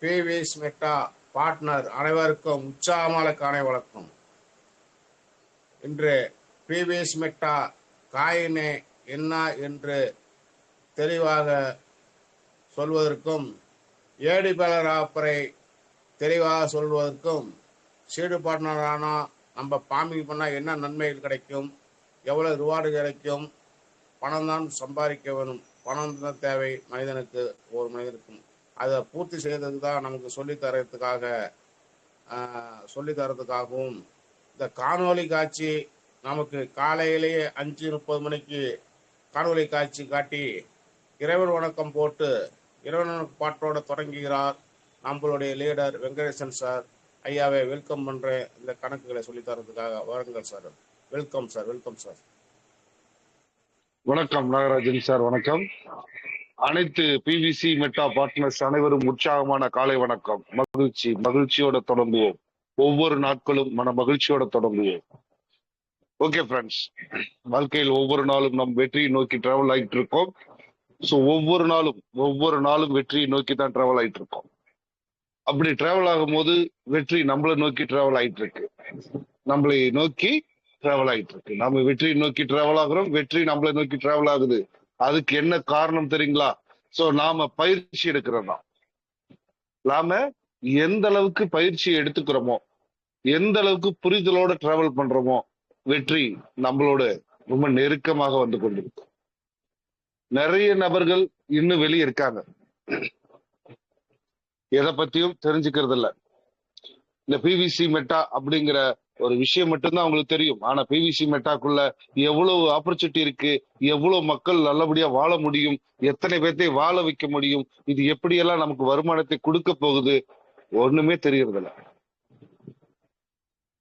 PVS meta partner அனைவருக்கும் உற்சாகமான காலை வணக்கம். இன்று பிவிஎஸ் மெட்டா காயினே என்ன என்று தெளிவாக சொல்வதற்கும், ஏடிபலர் ஆஃபரை தெளிவாக சொல்வதற்கும், சீடு பார்ட்னரான நம்ம பாம்பிங் பண்ணால் என்ன நன்மைகள் கிடைக்கும், எவ்வளோ ரிவார்டு கிடைக்கும், பணம் தான் சம்பாதிக்க வேணும், பணம் தான் தேவை மனிதனுக்கு, ஒரு மனிதனுக்கும். அதை பூர்த்தி செய்யறதுக்கு தான் நமக்கு சொல்லித்தரதுக்காகவும் இந்த காணொலி காட்சி நமக்கு காலையிலேயே 5:30 மணிக்கு காணொலி காட்சி காட்டி இறைவன் வணக்கம் போட்டு இறைவன் பாட்டோட தொடங்குகிறார் நம்மளுடைய லீடர் வெங்கடேசன் சார். ஐயாவை வெல்கம் பண்ணுறேன் இந்த கணக்குகளை சொல்லித்தரதுக்காக. வாருங்கள் sir. Welcome sir. Welcome sir. வணக்கம் நாகராஜன் சார். வணக்கம். அனைத்து பிவிசி மெட்டா பார்ட்னர்ஸ் அனைவரும் உற்சாகமான காலை வணக்கம். மகிழ்ச்சியோட தொடங்குவோம். ஒவ்வொரு நாட்களும் மன மகிழ்ச்சியோட தொடங்குவோம். ஓகே ஃப்ரெண்ட்ஸ், வாழ்க்கையில் ஒவ்வொரு நாளும் நம் வெற்றியை நோக்கி டிராவல் ஆகிட்டு இருக்கோம். ஸோ ஒவ்வொரு நாளும் வெற்றியை நோக்கி தான் டிராவல் ஆகிட்டு இருக்கோம். அப்படி டிராவல் ஆகும்போது வெற்றி நம்மளை நோக்கி டிராவல் ஆகிட்டு இருக்கு. நம்ம வெற்றியை நோக்கி டிராவல் ஆகுறோம், வெற்றி நம்மளை நோக்கி டிராவல் ஆகுது. அதுக்கு என்ன காரணம் தெரியுங்களா? சோ நாம பயிற்சி எடுக்கிறோம். நாம எந்த அளவுக்கு பயிற்சி எடுத்துக்கிறோமோ, எந்த அளவுக்கு புரிதலோட டிராவல் பண்றோமோ, வெற்றி நம்மளோட ரொம்ப நெருக்கமாக வந்து கொண்டிருக்கு. நிறைய நபர்கள் இன்னும் வெளியே இருக்காங்க, எதை பத்தியும் தெரிஞ்சுக்கிறது இல்ல. இந்த பிவிசி மெட்டா அப்படிங்கிற ஒரு விஷயம் மட்டும்தான் அவங்களுக்கு தெரியும். ஆனா பிவிசி மெட்டாக்குள்ள எவ்வளவு ஆப்பர்ச்சுனிட்டி இருக்கு, எவ்வளவு மக்கள் நல்லபடியா வாழ முடியும், எத்தனை பேர்த்தை வாழ வைக்க முடியும், இது எப்படியெல்லாம் நமக்கு வருமானத்தை கொடுக்க போகுது, ஒண்ணுமே தெரியறது இல்ல.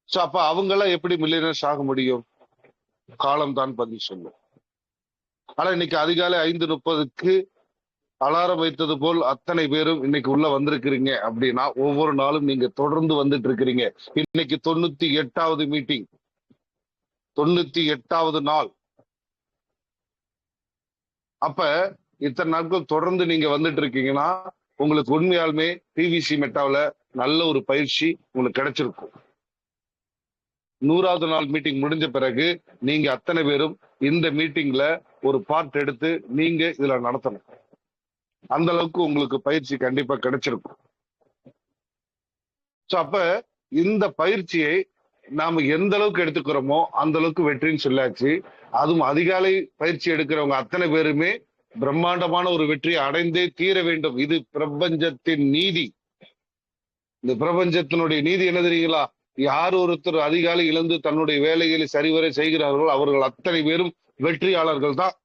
சோ அப்ப அவங்க எல்லாம் எப்படி மில்லியனர்ஸ் ஆக முடியும்? காலம் தான் பதில் சொல்லும். ஆனா இன்னைக்கு அதிகாலை 5:30க்கு அலாரம் வைத்தது போல் அத்தனை பேரும் இன்னைக்கு உள்ள வந்திருக்கிறீங்க அப்படின்னா, ஒவ்வொரு நாளும் நீங்க தொடர்ந்து வந்துட்டு இருக்கிறீங்க. இன்னைக்கு 98வது மீட்டிங், 98வது நாள். அப்ப இத்தனை நாட்கள் தொடர்ந்து நீங்க வந்துட்டு இருக்கீங்கன்னா, உங்களுக்கு உண்மையாலுமே பிவிசி மெட்டாவில் நல்ல ஒரு பயிற்சி உங்களுக்கு கிடைச்சிருக்கும். 100வது நாள் மீட்டிங் முடிஞ்ச பிறகு நீங்க அத்தனை பேரும் இந்த மீட்டிங்ல ஒரு பார்ட் எடுத்து நீங்க இதுல நடத்தணும். அந்த அளவுக்கு உங்களுக்கு பயிற்சி கண்டிப்பா கிடைச்சிருக்கும். சோ அப்ப இந்த பயிற்சியை நாம எந்த அளவுக்கு எடுத்துக்கிறோமோ அந்த அளவுக்கு வெற்றின்னு சொல்லாச்சு. அதுவும் அதிகாலை பயிற்சி எடுக்கிறவங்க அத்தனை பேருமே பிரம்மாண்டமான ஒரு வெற்றியை அடைந்தே தீர வேண்டும். இது பிரபஞ்சத்தின் நீதி. இந்த பிரபஞ்சத்தினுடைய நீதி என்ன தெரியுங்களா? யார் ஒருத்தர் அதிகாலை இழந்து தன்னுடைய வேலைகளை சரிவர செய்கிறார்களோ அவர்கள் அத்தனை பேரும் வெற்றியாளர்கள் தான்.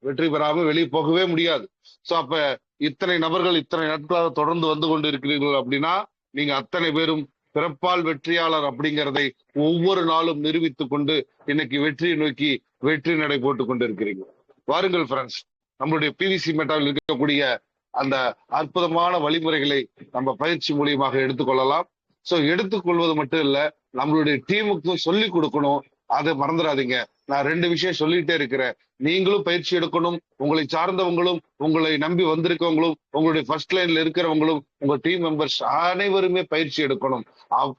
வெற்றி பெறாம வெளியே போகவே முடியாது. சோ அப்ப இத்தனை நபர்கள் இத்தனை நாட்களாக தொடர்ந்து வந்து கொண்டு இருக்கிறீர்கள் அப்படின்னா, நீங்க அத்தனை பேரும் பிறப்பால் வெற்றியாளர் அப்படிங்கிறதை ஒவ்வொரு நாளும் நிரூபித்துக் கொண்டு இன்னைக்கு வெற்றியை நோக்கி வெற்றி நடை போட்டுக் கொண்டு இருக்கிறீங்க. வாருங்கள் ஃப்ரெண்ட்ஸ், நம்மளுடைய பிவிசி மெட்டாவில் இருக்கக்கூடிய அந்த அற்புதமான வழிமுறைகளை நம்ம பயிற்சி மூலியமாக எடுத்துக்கொள்ளலாம். சோ எடுத்துக்கொள்வது மட்டும் இல்ல, நம்மளுடைய டீமுக்கும் சொல்லி கொடுக்கணும். அதை மறந்துடாதீங்க. நான் 2 விஷயம் சொல்லிட்டே இருக்கிறேன். நீங்களும் பயிற்சி எடுக்கணும், உங்களை சார்ந்தவங்களும், உங்களை நம்பி வந்திருக்கவங்களும், உங்களுடைய ஃபர்ஸ்ட் லைன்ல இருக்கிறவங்களும், உங்க டீம் மெம்பர்ஸ் அனைவருமே பயிற்சி எடுக்கணும்.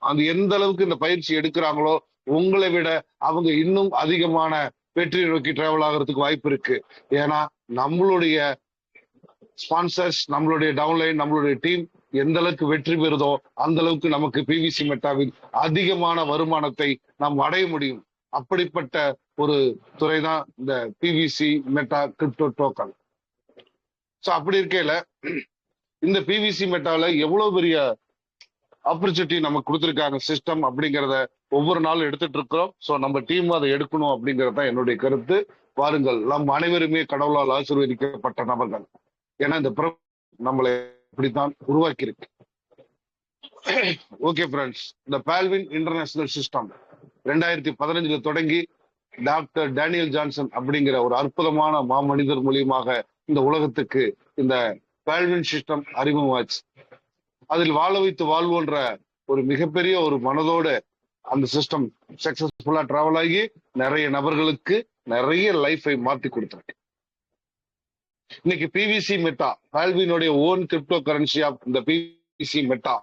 அது எந்த அளவுக்கு இந்த பயிற்சி எடுக்கிறாங்களோ உங்களை விட அவங்க இன்னும் அதிகமான வெற்றி நோக்கி டிராவல் ஆகிறதுக்கு வாய்ப்பு இருக்கு. ஏன்னா நம்மளுடைய ஸ்பான்சர்ஸ், நம்மளுடைய டவுன்லைன், நம்மளுடைய டீம் எந்த அளவுக்கு வெற்றி பெறுதோ அந்த அளவுக்கு நமக்கு பிவிசி மெட்டாவில் அதிகமான வருமானத்தை நாம் அடைய முடியும். அப்படிப்பட்ட ஒரு துறை தான் இந்த PVC meta crypto token. So அப்படி இருக்கையில இந்த பிவிசி மெட்டால எவ்வளவு பெரிய ஆப்பர்ச்சுனிட்டி நமக்கு கொடுத்திருக்காங்க சிஸ்டம் அப்படிங்கிறத ஒவ்வொரு நாளும் எடுத்துட்டு இருக்கிறோம். சோ நம்ம டீம் அதை எடுக்கணும் அப்படிங்கிறது தான் என்னுடைய கருத்து. வாருங்கள், நம் அனைவருமே கடவுளால் ஆசீர்வதிக்கப்பட்ட நபர்கள். ஏன்னா இந்த நம்மளை இப்படித்தான் உருவாக்கி இருக்கு. ஓகே ஃப்ரெண்ட்ஸ், இந்த பால்வின் இன்டர்நேஷனல் சிஸ்டம் 2015 தொடங்கி டாக்டர் டேனியல் ஜான்சன் அப்படிங்கிற ஒரு அற்புதமான மாமனிதர் மூலியமாக இந்த உலகத்துக்கு இந்த பால்வின் சிஸ்டம் அறிமுகமாச்சு. அதில் வாழ வைத்து வாழ்வோன்ற ஒரு மிகப்பெரிய ஒரு மனதோட அந்த சிஸ்டம் சக்சஸ்ஃபுல்லா டிராவல் ஆகி நிறைய நபர்களுக்கு நிறைய லைஃபை மாற்றி கொடுத்திருக்கு. இன்னைக்கு பிவிசி மெட்டா, பால்வினுடைய ஓன் கிரிப்டோ கரன்சி ஆஃப் இந்த பிவிசி மெட்டா.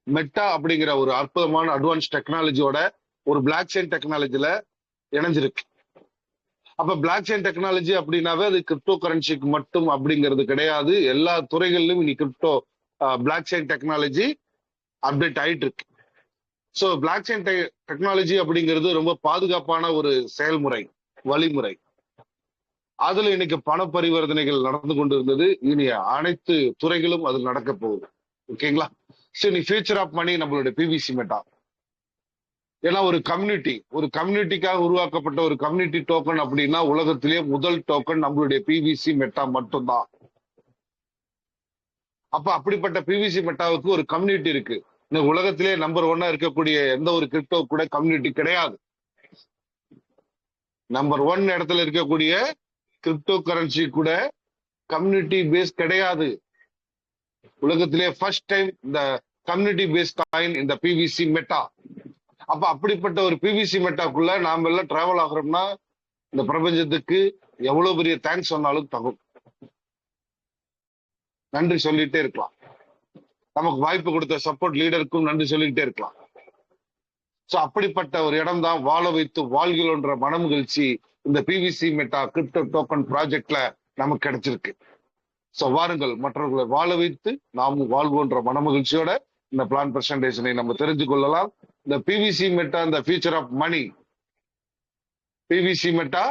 மெட்டா அப்படிங்கிற ஒரு அற்புதமான அட்வான்ஸ் டெக்னாலஜியோட ஒரு பிளாக் செயின் டெக்னாலஜில இணைஞ்சிருக்கு. அப்ப பிளாக் செயின் டெக்னாலஜி அப்படின்னாவே அது கிரிப்டோ கரன்சிக்கு மட்டும் அப்படிங்கிறது கிடையாது. எல்லா துறைகளிலும் இனி crypto block chain technology update ஆயிட்டு இருக்கு. ஸோ பிளாக் செயின் டெக்னாலஜி அப்படிங்கிறது ரொம்ப பாதுகாப்பான ஒரு செயல்முறை, வழிமுறை. அதுல இன்னைக்கு பண பரிவர்த்தனைகள் நடந்து கொண்டு இருந்தது. இனி அனைத்து துறைகளும் அதில் நடக்க போகுது. ஓகேங்களா? ஸோ இனி ஃபியூச்சர் ஆஃப் மணி நம்மளுடைய பிவிசி மெட்டா. ஏன்னா ஒரு கம்யூனிட்டிக்காக உருவாக்கப்பட்ட ஒரு கம்யூனிட்டி டோக்கன் அப்படின்னா உலகத்திலேயே முதல் டோக்கன் நம்மளுடைய பிவிசி மெட்டா மட்டும்தான். அப்ப அப்படிப்பட்ட பிவிசி மெட்டாவுக்கு ஒரு கம்யூனிட்டி இருக்கு. இந்த உலகத்திலே நம்பர் 1 இருக்கக்கூடிய எந்த ஒரு கிரிப்டோ கூட கம்யூனிட்டி கிடையாது. நம்பர் 1 இடத்துல இருக்கக்கூடிய கிரிப்டோ கரன்சி கூட கம்யூனிட்டி பேஸ் கிடையாது. உலகத்திலே ஃபர்ஸ்ட் டைம் இந்த கம்யூனிட்டி பேஸ் காயின் இந்த பிவிசி மெட்டா. அப்ப அப்படிப்பட்ட ஒரு பிவிசி மெட்டாக்குள்ள நாம எல்லாம் டிராவல் ஆகிறோம்னா இந்த பிரபஞ்சத்துக்கு எவ்வளவு பெரிய தேங்க்ஸ் சொன்னாலும் தகும். நன்றி சொல்லிட்டே இருக்கலாம். நமக்கு வாய்ப்பு கொடுத்த சப்போர்ட் லீடருக்கும் நன்றி சொல்லிக்கிட்டே இருக்கலாம். சோ அப்படிப்பட்ட ஒரு இடம் தான் வாழ வைத்து வாழ்கிறோன்ற மனமகிழ்ச்சி இந்த பிவிசி மெட்டா கிரிப்டோ டோக்கன் ப்ராஜெக்ட்ல நமக்கு கிடைச்சிருக்கு. சோ வாருங்கள், மற்றவர்களை வாழ வைத்து நாமும் வாழ்வோன்ற மனமகிழ்ச்சியோட இந்த பிளான் பிரசன்டேஷனை நம்ம தெரிஞ்சு கொள்ளலாம். இந்த பிவிசி மெட்டா இந்த future of money, PVC meta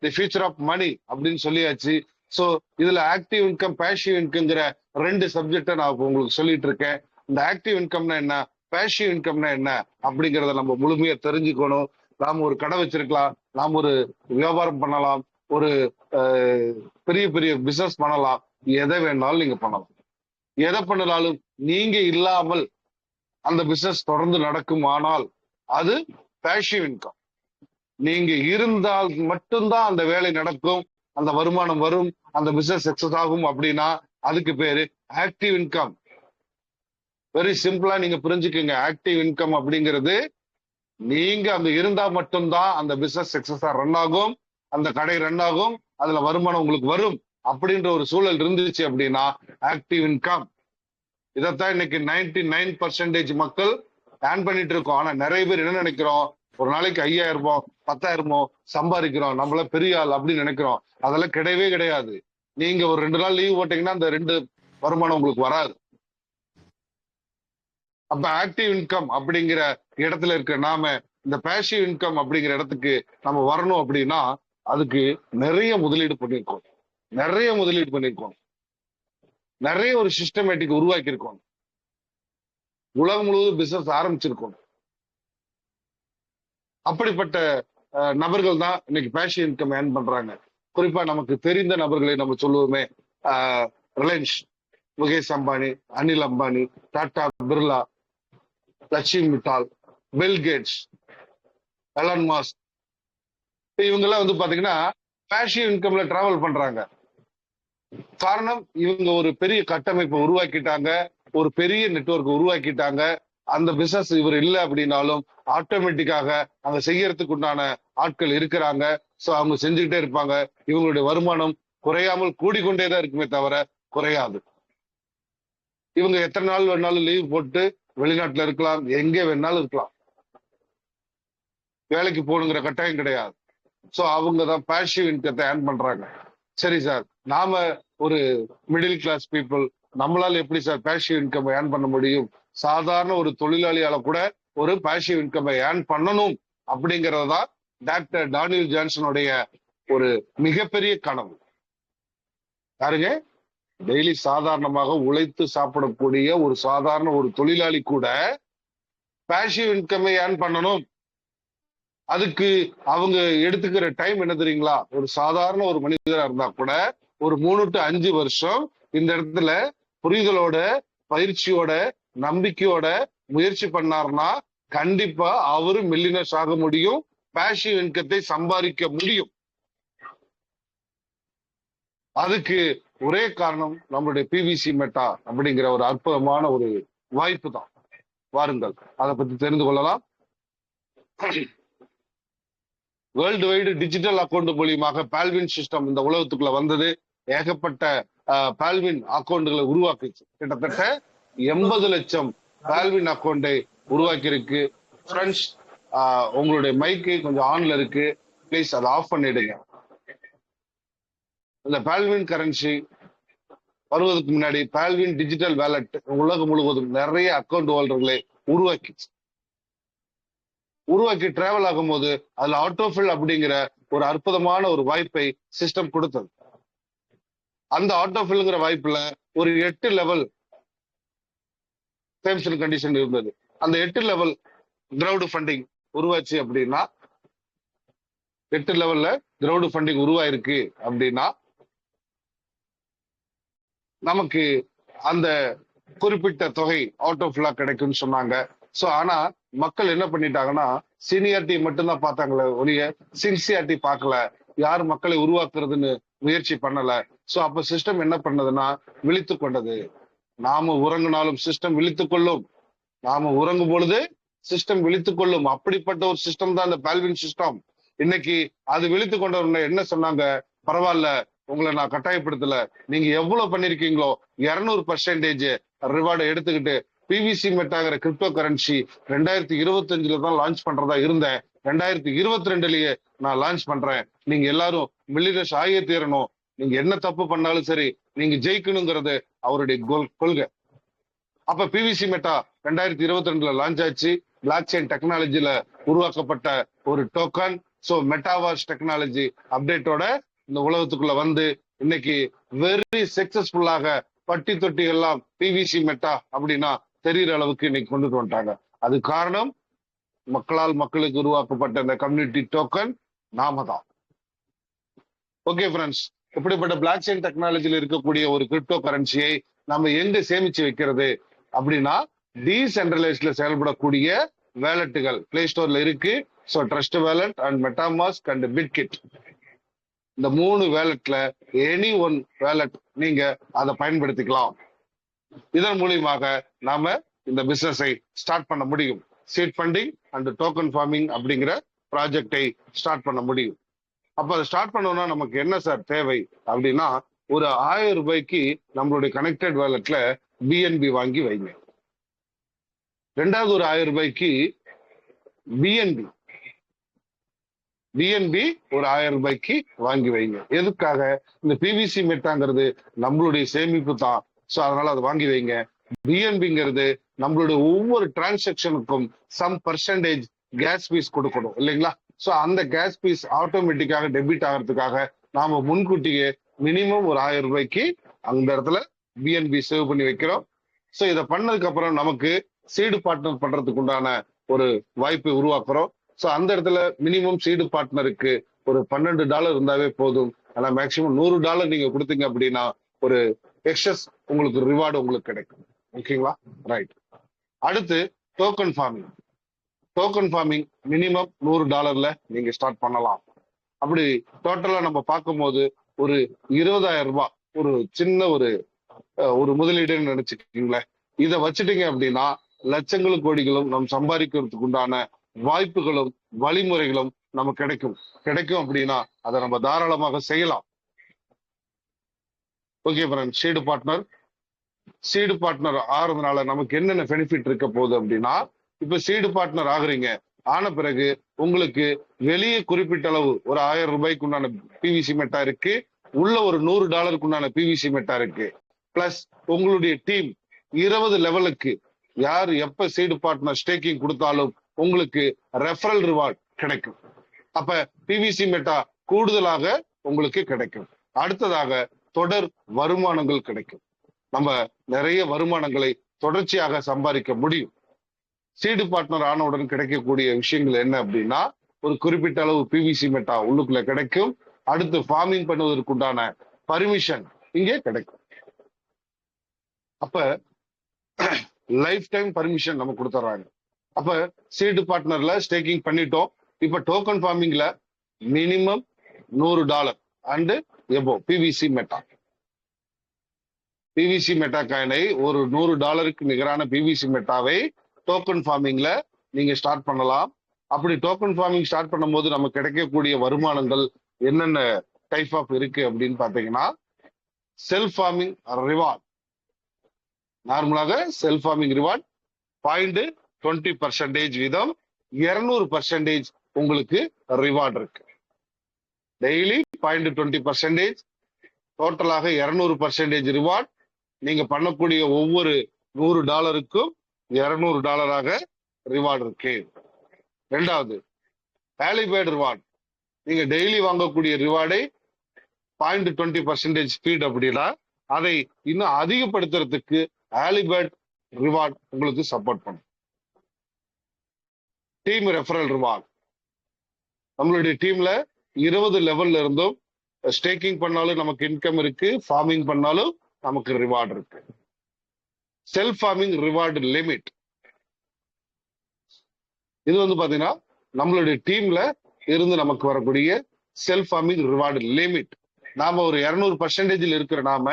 the future of money அப்படின்னு சொல்லியாச்சு. சோ இதுல ஆக்டிவ் இன்கம், பேசிவ் இன்கம்ங்கிற 2 சப்ஜெக்டை நான் உங்களுக்கு சொல்லிட்டு இருக்கேன். இந்த ஆக்டிவ் இன்கம்னா என்ன, பேசிவ் இன்கம்னா என்ன அப்படிங்கிறத நம்ம முழுமையா தெரிஞ்சுக்கணும். நாம ஒரு கடை வச்சிருக்கலாம், நாம் ஒரு வியாபாரம் பண்ணலாம், ஒரு பெரிய பெரிய பிசினஸ் பண்ணலாம், எதை வேணாலும் நீங்க பண்ணலாம். எதை பண்ணாலும் நீங்க இல்லாமல் அந்த பிசினஸ் தொடர்ந்து நடக்கும். ஆனால் அது பேசிவ் இன்கம். நீங்க இருந்தால் மட்டும்தான் அந்த வேலை நடக்கும், அந்த வருமானம் வரும், அந்த பிசினஸ் சக்சஸ் ஆகும். அப்படின்னா அதுக்கு பேரு ஆக்டிவ் இன்கம். வெரி சிம்பிளா நீங்க புரிஞ்சுக்கோங்க. ஆக்டிவ் இன்கம் அப்படிங்கிறது நீங்க அங்க இருந்தா மட்டும்தான் அந்த பிசினஸ் சக்சஸா ரன் ஆகும், அந்த கடை ரன் ஆகும், அதுல வருமானம் உங்களுக்கு வரும். அப்படின்ற ஒரு சூழல் இருந்துச்சு அப்படின்னா ஆக்டிவ் இன்கம். இதைத்தான் இன்னைக்கு 99% மக்கள் ஏர்ன் பண்ணிட்டு இருக்கோம். ஆனா நிறைய பேர் என்ன நினைக்கிறோம், ஒரு நாளைக்கு 5000 10,000 சம்பாதிக்கிறோம், நம்மள பெரிய ஆள் அப்படின்னு நினைக்கிறோம். அதெல்லாம் கிடையவே கிடையாது. நீங்க ஒரு 2 நாள் லீவ் போட்டீங்கன்னா அந்த 2 வருமானம் உங்களுக்கு வராது. அப்ப ஆக்டிவ் இன்கம் அப்படிங்கிற இடத்துல இருக்க நாம இந்த பேசிவ் இன்கம் அப்படிங்கிற இடத்துக்கு நம்ம வரணும் அப்படின்னா அதுக்கு நிறைய முதலீடு பண்ணிருக்கோம், நிறைய ஒரு சிஸ்டமேட்டிக் உருவாக்கி இருக்கோம், உலகம் முழுவதும் பிசினஸ் ஆரம்பிச்சிருக்கோம். அப்படிப்பட்ட நபர்கள் தான் இன்னைக்கு பேசிவ் இன்கம் ஏர்ன் பண்றாங்க. குறிப்பா நமக்கு தெரிந்த நபர்களை நம்ம சொல்லுவோமே, Reliance, Mukesh Ambani, Anil Ambani, Tata Birla, Lakshmi Mittal, Bill Gates, Elon Musk, இவங்க எல்லாம் வந்து பாத்தீங்கன்னா பேசிவ் இன்கம்ல டிராவல் பண்றாங்க. காரணம், இவங்க ஒரு பெரிய கட்டமைப்பை உருவாக்கிட்டாங்க, ஒரு பெரிய நெட்வொர்க் உருவாக்கிட்டாங்க. அந்த பிசினஸ் இவர் இல்லை அப்படின்னாலும் ஆட்டோமேட்டிக்காக அங்க செய்யறதுக்கு உண்டான ஆட்கள் இருக்கிறாங்க. சோ அவங்க செஞ்சுக்கிட்டே இருப்பாங்க. இவங்களுடைய வருமானம் குறையாமல் கூடிக்கொண்டேதான் இருக்குமே தவிர குறையாது. இவங்க எத்தனை நாள் வேணாலும் லீவ் போட்டு வெளிநாட்டுல இருக்கலாம், எங்க வேணாலும் இருக்கலாம், வேலைக்கு போகணுங்கிற கட்டாயம் கிடையாது. சோ அவங்க தான் பேசிவ் இன்கத்தை ஏர்ன் பண்றாங்க. சரி சார், நாம ஒரு மிடில் கிளாஸ் பீப்புள், நம்மளால எப்படி சார் பேசிவ் இன்கம் ஏர்ன் பண்ண முடியும்? சாதாரண ஒரு தொழிலாளியால கூட ஒரு பேசிவ் இன்கம் ஏர்ன் பண்ணணும் அப்படிங்கறதுதான் டாக்டர் டானியல் ஜான்சனுடைய ஒரு மிகப்பெரிய கனவு. யாருங்க? டெய்லி சாதாரணமாக உழைத்து சாப்பிடக்கூடிய ஒரு சாதாரண ஒரு தொழிலாளி கூட பேசிவ் இன்கம் ஏர்ன் பண்ணணும். அதுக்கு அவங்க எடுத்துக்கிற டைம் என்ன தெரியுங்களா? ஒரு சாதாரண ஒரு மனிதரா இருந்தா கூட ஒரு 3 to 5 வருஷம் இந்த இடத்துல புரிதலோட, பயிற்சியோட, நம்பிக்கையோட முயற்சி பண்ணார்னா கண்டிப்பா அவரு மில்லியனர்ஸ் ஆக முடியும், பேசிவ் இன்கத்தை சம்பாதிக்க முடியும். அதுக்கு ஒரே காரணம் நம்மளுடைய பிவிசி மெட்டா அப்படிங்கிற ஒரு அற்புதமான ஒரு வாய்ப்பு தான். வாருங்கள், அதை பத்தி தெரிந்து கொள்ளலாம். வேர்ல்டு வைடு டிஜிட்டல் அக்கௌண்ட் மூலியமாக பால்வின் சிஸ்டம் இந்த உலகத்துக்குள்ள வந்தது. ஏகப்பட்ட பால்வின் அக்கௌண்ட்களை உருவாக்குச்சு. கிட்டத்தட்ட 80 லட்சம் பால்வின் அக்கௌண்டை உருவாக்கி இருக்கு. ஃப்ரெண்ட்ஸ், உங்களுடைய மைக்கு கொஞ்சம் ஆன்ல இருக்கு, ப்ளீஸ் அதை ஆஃப் பண்ணிடுங்க. இந்த பால்வின் கரன்சி வருவதற்கு முன்னாடி பால்வின் டிஜிட்டல் வேலட் உலகம் முழுவதும் நிறைய அக்கௌண்ட் ஹோல்டர்களை உருவாக்கி டிராவல் ஆகும்போது அதுல ஆட்டோஃபில் அப்படிங்கிற ஒரு அற்புதமான ஒரு வாய்ப்பை சிஸ்டம் கொடுத்தது. அந்த ஆட்டோஃபில்ங்கிற வாய்ப்புல ஒரு 8 லெவல் டேர்ம்ஸ் அண்ட் கண்டிஷன் இருந்தது. அந்த 8 லெவல் கிரவுட் ஃபண்டிங் உருவாச்சு அப்படின்னா, 8 லெவல்ல கிரவுட் ஃபண்டிங் உருவாயிருக்கு அப்படின்னா நமக்கு அந்த குறிப்பிட்ட தொகை ஆட்டோஃபில்லா கிடைக்கும்னு சொன்னாங்க. சோ ஆனா மக்கள் என்ன பண்ணிட்டாங்கன்னா, சீனியாரிட்டி மட்டும்தான் பார்த்தாங்களே ஒழிய சின்சியாரிட்டி பார்க்கல. யார் மக்களை உருவாக்குறதுன்னு முயற்சி பண்ணல. சோ அப்ப சிஸ்டம் என்ன பண்ணதுன்னா விழித்து கொண்டது. நாம உறங்கினாலும் சிஸ்டம் விழித்துக் கொள்ளும், நாம உறங்கும் பொழுது சிஸ்டம் விழித்துக் கொள்ளும். அப்படிப்பட்ட ஒரு சிஸ்டம் தான் இந்த பால்வின் சிஸ்டம். இன்னைக்கு அது விழித்து கொண்டவங்க என்ன சொன்னாங்க, பரவாயில்ல உங்களை நான் கட்டாயப்படுத்தல, நீங்க எவ்வளவு பண்ணிருக்கீங்களோ 200% ரிவார்டை எடுத்துக்கிட்டு பிவிசி மெட்டாங்கிற கிரிப்டோ கரன்சி 2025 தான் லான்ச் பண்றதா இருந்தேன், 2022லயே நான் லான்ச் பண்றேன், நீங்க எல்லாரும் மில்லியனர்ஸ் ஆகிய தீரணும், நீங்க என்ன தப்பு பண்ணாலும் சரி நீங்க ஜெயிக்கணுங்கிறது அவருடைய கொள்கை. அப்ப பிவிசி மெட்டா 2022ல லான்ச் ஆச்சு. பிளாக் செயின் டெக்னாலஜில உருவாக்கப்பட்ட ஒரு டோக்கன். சோ மெட்டாவர்ஸ் டெக்னாலஜி அப்டேட்டோட இந்த உலகத்துக்குள்ள வந்து இன்னைக்கு வெரி சக்சஸ்ஃபுல்லாக பட்டி தொட்டி எல்லாம் பிவிசி மெட்டா அப்படின்னா தெரிகிற அளவுக்கு இன்னைக்கு கொண்டுட்டு வந்துட்டாங்க. அது காரணம் மக்களால் மக்களுக்கு உருவாக்கப்பட்ட இந்த கம்யூனிட்டி டோக்கன் நாம தான். ஓகே ஃப்ரெண்ட்ஸ், இப்படிப்பட்ட பிளாக் செயின் டெக்னாலஜியில் இருக்கக்கூடிய ஒரு கிரிப்டோ கரன்சியை நம்ம எங்க சேமிச்சு வைக்கிறது அப்படின்னா, டீசென்ட்ரலைஸ்ட்ல செயல்படக்கூடிய வேலட்டுகள் பிளே ஸ்டோர்ல இருக்கு. So trust wallet and MetaMask and Bitkit, இந்த 3 வேலட்ல எனி ஒன் வேலட் நீங்க அதை பயன்படுத்திக்கலாம். இதன் மூலியமாக நாம இந்த பிசினஸை ஸ்டார்ட் பண்ண முடியும். Seed funding and token farming அப்படிங்கிற ப்ராஜெக்டை ஸ்டார்ட் பண்ண முடியும். அப்ப அதை ஸ்டார்ட் பண்ணோம்னா நமக்கு என்ன சார் தேவை அப்படின்னா, ஒரு 1000 ரூபாய்க்கு நம்மளுடைய கனெக்டட் வேலட்ல பிஎன்பி வாங்கி வைங்க. ரெண்டாவது ஒரு 1000 ரூபாய்க்கு பிஎன்பி ஒரு 1000 ரூபாய்க்கு வாங்கி வைங்க. எதுக்காக? இந்த பிவிசி மெட்டாங்கிறது நம்மளுடைய சேமிப்பு தான். சோ அதனால அதை வாங்கி வைங்க. பிஎன்பிங்கிறது நம்மளுடைய ஒவ்வொரு டிரான்சாக்சனுக்கும் சம் பர்சன்டேஜ் கேஸ் பீஸ் கொடுக்கணும் இல்லைங்களா? சோ அந்த கேஸ் பீஸ் ஆட்டோமேட்டிக்காக டெபிட் ஆகிறதுக்காக நாம முன்கூட்டியே மினிமம் ஒரு 1000 ரூபாய்க்கு அந்த இடத்துல பிஎன்பி சேவ் பண்ணி வைக்கிறோம். சோ இதை பண்ணதுக்கு அப்புறம் நமக்கு சீடு பார்ட்னர் பண்றதுக்கு உண்டான ஒரு வாய்ப்பை உருவாக்குறோம். சோ அந்த இடத்துல மினிமம் சீடு பார்ட்னருக்கு ஒரு $12 இருந்தாவே போதும். ஆனா மேக்சிமம் $100 நீங்க கொடுத்தீங்க அப்படின்னா ஒரு எக்ஸஸ் உங்களுக்கு ரிவார்டு உங்களுக்கு கிடைக்கும். ஓகேங்களா? ரைட். அடுத்து token farming. Token farming minimum $100 நீங்க ஸ்டார்ட் பண்ணலாம். அப்படி டோட்டலா நம்ம பார்க்கும்போது ஒரு 20,000 ரூபாய் ஒரு சின்ன ஒரு முதலீடுன்னு நினைச்சுக்கீங்களேன். இதை வச்சுட்டீங்க அப்படின்னா லட்சங்களும் கோடிகளும் நம்ம சம்பாதிக்கிறதுக்கு உண்டான வாய்ப்புகளும் வழிமுறைகளும் நமக்கு கிடைக்கும் அப்படின்னா அதை நம்ம தாராளமாக செய்யலாம். ஓகே ஃப்ரெண்ட்ஸ், சீடு பார்ட்னர் ஆறதுனால நமக்கு என்னென்ன பெனிஃபிட் இருக்க போகுது அப்படின்னா, இப்ப சீடு பார்ட்னர் ஆகுறீங்க, ஆன பிறகு உங்களுக்கு வெளியே குறிப்பிட்ட அளவு ஒரு 1000 ரூபாய்க்கு உண்டான பிவிசி மெட்டா இருக்கு, உள்ள ஒரு $100 உண்டான பிவிசி மெட்டா இருக்கு. பிளஸ் உங்களுடைய டீம் 20 லெவலுக்கு யார் எப்ப சீடு பார்ட்னர் ஸ்டேக்கிங் கொடுத்தாலும் உங்களுக்கு ரெஃபரல் ரிவார்ட் கிடைக்கும். அப்ப பிவிசி மெட்டா கூடுதலாக உங்களுக்கு கிடைக்கும். அடுத்ததாக தொடர் வருமானங்கள் கிடைக்கும். நம்ம நிறைய வருமானங்களை தொடர்ச்சியாக சம்பாதிக்க முடியும். சீடு பார்ட்னர் ஆனவுடன் கிடைக்கக்கூடிய விஷயங்கள் என்ன அப்படின்னா, ஒரு குறிப்பிட்ட அளவு பிவிசி மெட்டா உள்ளுக்குள்ள கிடைக்கும். அடுத்து ஃபார்மிங் பண்ணுவதற்குண்டான பர்மிஷன் இங்கே கிடைக்கும். அப்ப லைஃப் டைம் பர்மிஷன் நம்ம கொடுத்துறாங்க. அப்ப சீடு பார்ட்னர்ல ஸ்டேக்கிங் பண்ணிட்டோம். இப்ப டோக்கன் ஃபார்மிங்ல minimum $100 and above PVC meta. PVC meta காயினை ஒரு $100 நிகரான பிவிசி மெட்டாவை டோக்கன் ஃபார்மிங்ல நீங்க ஸ்டார்ட் பண்ணலாம். அப்படி டோக்கன் ஃபார்மிங் ஸ்டார்ட் பண்ணும்போது நமக்கு கிடைக்கக்கூடிய வருமானங்கள் என்னென்ன டைப் ஆஃப் இருக்கு அப்படின்னு பாத்தீங்கன்னா, செல்ஃப் ஃபார்மிங் ரிவார்ட். நார்மலாக செல்ஃப் ஃபார்மிங் ரிவார்ட் 0.20% வீதம் 200% உங்களுக்கு ரிவார்ட் இருக்கு. டெய்லி 0.20%, டோட்டலாக 200% ரிவார்ட். நீங்க பண்ணக்கூடிய ஒவ்வொரு $100க்கும் $200 ரிவார்ட் இருக்கு. ரெண்டாவது வேலிபேட் ரிவார்ட். நீங்க டெய்லி வாங்கக்கூடிய ரிவார்டை 0.20% ஸ்பீட் அப்படின்னா அதை இன்னும் அதிகப்படுத்துறதுக்கு ஆலிபேட் ரிவார்ட் உங்களுக்கு சப்போர்ட் பண்ணும். Team referral reward. நம்மளுடைய டீம்ல 20 லெவல்ல இருந்தும் ஸ்டேக்கிங் பண்ணாலும் நமக்கு இன்கம் இருக்கு, ஃபார்மிங் பண்ணாலும் நமக்கு ரிவார்ட் இருக்கு. Self farming reward limit. இது வந்து பாத்தீங்கன்னா நம்மளுடைய டீம்ல இருந்து நமக்கு வரக்கூடிய செல்ஃப் ஃபார்மிங் ரிவார்டு லிமிட். நாம ஒரு 200% இருக்கிற நாம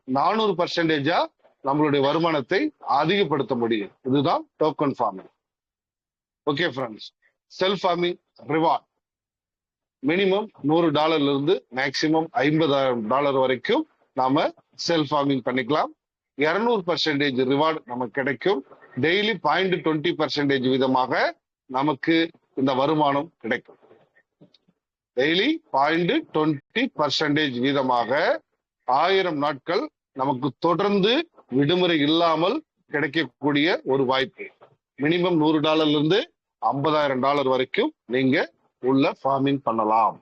400% நம்மளுடைய வருமானத்தை அதிகப்படுத்த முடியும். இதுதான் token farming. Okay friends, self farming reward minimum $100 இருந்து மேக்சிமம் $50,000 வரைக்கும் நாம செல்ஃப் ஃபார்மிங் பண்ணிக்கலாம். 200% ரிவார்டு நமக்கு கிடைக்கும். டெய்லி 0.20% வீதமாக நமக்கு இந்த வருமானம் கிடைக்கும். டெய்லி 0.20% வீதமாக 1000 நாட்கள் நமக்கு தொடர்ந்து விடுமுறை இல்லாமல் கிடைக்கக்கூடிய ஒரு வாய்ப்பு. மினிமம் $100 இருந்து $50,000 வரைக்கும் நீங்க உள்ள ஃபார்மிங் பண்ணலாம்.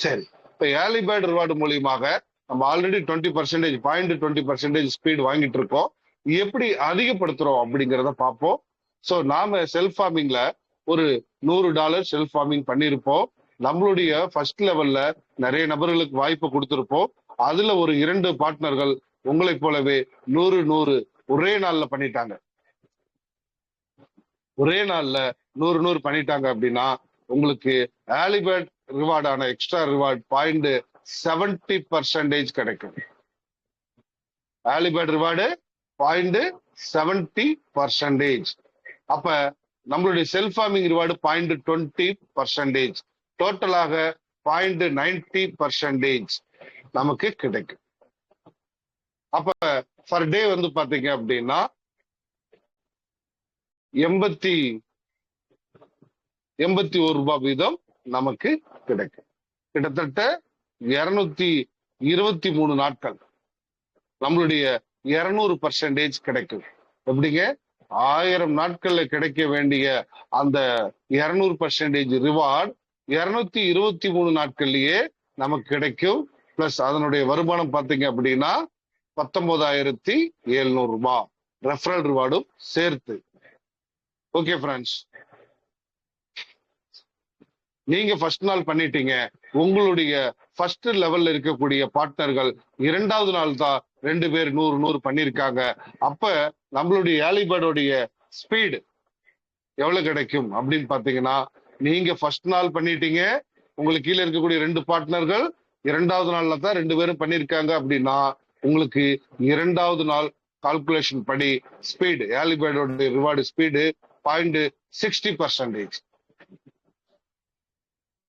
சரி, இப்ப ஏர்லிபேர்ட் ரிவார்டு மூலியமாக நம்ம ஆல்ரெடி 20% 0.20% ஸ்பீட் வாங்கிட்டு இருக்கோம். எப்படி அதிகப்படுத்துறோம் அப்படிங்கிறத பார்ப்போம். ஸோ நாம செல்ஃப் ஃபார்மிங்ல ஒரு $100 செல்ஃப் ஃபார்மிங் பண்ணியிருப்போம். நம்மளுடைய ஃபர்ஸ்ட் லெவல்ல நிறைய நபர்களுக்கு வாய்ப்பு கொடுத்திருப்போம். அதுல ஒரு 2 பார்ட்னர்கள் உங்களை போலவே 100 ஒரே நாள்ல பண்ணிட்டாங்க. ஒரே நாள்ல 100 பண்ணிட்டாங்க அப்படின்னா உங்களுக்கு ஆலிபேட் ரிவார்டான எக்ஸ்ட்ரா ரிவார்ட் 0.70% கிடைக்கும். ஆலிபேட் ரிவார்டு 0.70%. அப்ப நம்மளுடைய செல்ஃப் ஃபார்மிங் ரிவார்டு 0.20%, டோட்டலாக 0.90% நமக்கு கிடைக்கும். அப்ப பர் டே வந்து பாத்தீங்க அப்படின்னா 81 ரூபாய் வீதம் நமக்கு கிடைக்கும். கிட்டத்தட்ட 223 நாட்கள் நம்மளுடைய 200% கிடைக்கும். எப்படிங்க 1000 நாட்கள்ல கிடைக்க வேண்டிய அந்த 200% ரிவார்ட் 223 நாட்கள்லயே நமக்கு கிடைக்கும். பிளஸ் அதனுடைய வருமானம் பாத்தீங்க அப்படின்னா 19,700 ரூபாய் ரெஃபரல் ரிவார்டும் சேர்த்து. ஓகே ஃப்ரெண்ட்ஸ், நீங்க ஃபர்ஸ்ட் நாள் பண்ணிட்டீங்க. உங்களுடைய ஃபர்ஸ்ட் லெவல்ல இருக்கக்கூடிய பார்ட்னர்கள் 2வது நாள் தான் 2 பேர் 100 பண்ணிருக்காங்க. அப்ப நம்மளுடைய ஏர்லிபேர்டோடைய ஸ்பீடு எவ்வளவு கிடைக்கும் அப்படின்னு பாத்தீங்கன்னா, நீங்க ஃபர்ஸ்ட் நாள் பண்ணிட்டீங்க, உங்களுக்கு கீழே இருக்கக்கூடிய 2 பார்ட்னர்கள் 2வது நாள்ல தான் 2 பேரும் பண்ணிருக்காங்க அப்படின்னா உங்களுக்கு 2வது நாள் கால்குலேஷன் படி ஸ்பீடு ஏர்லிபேர்டோட reward speed 0.60%.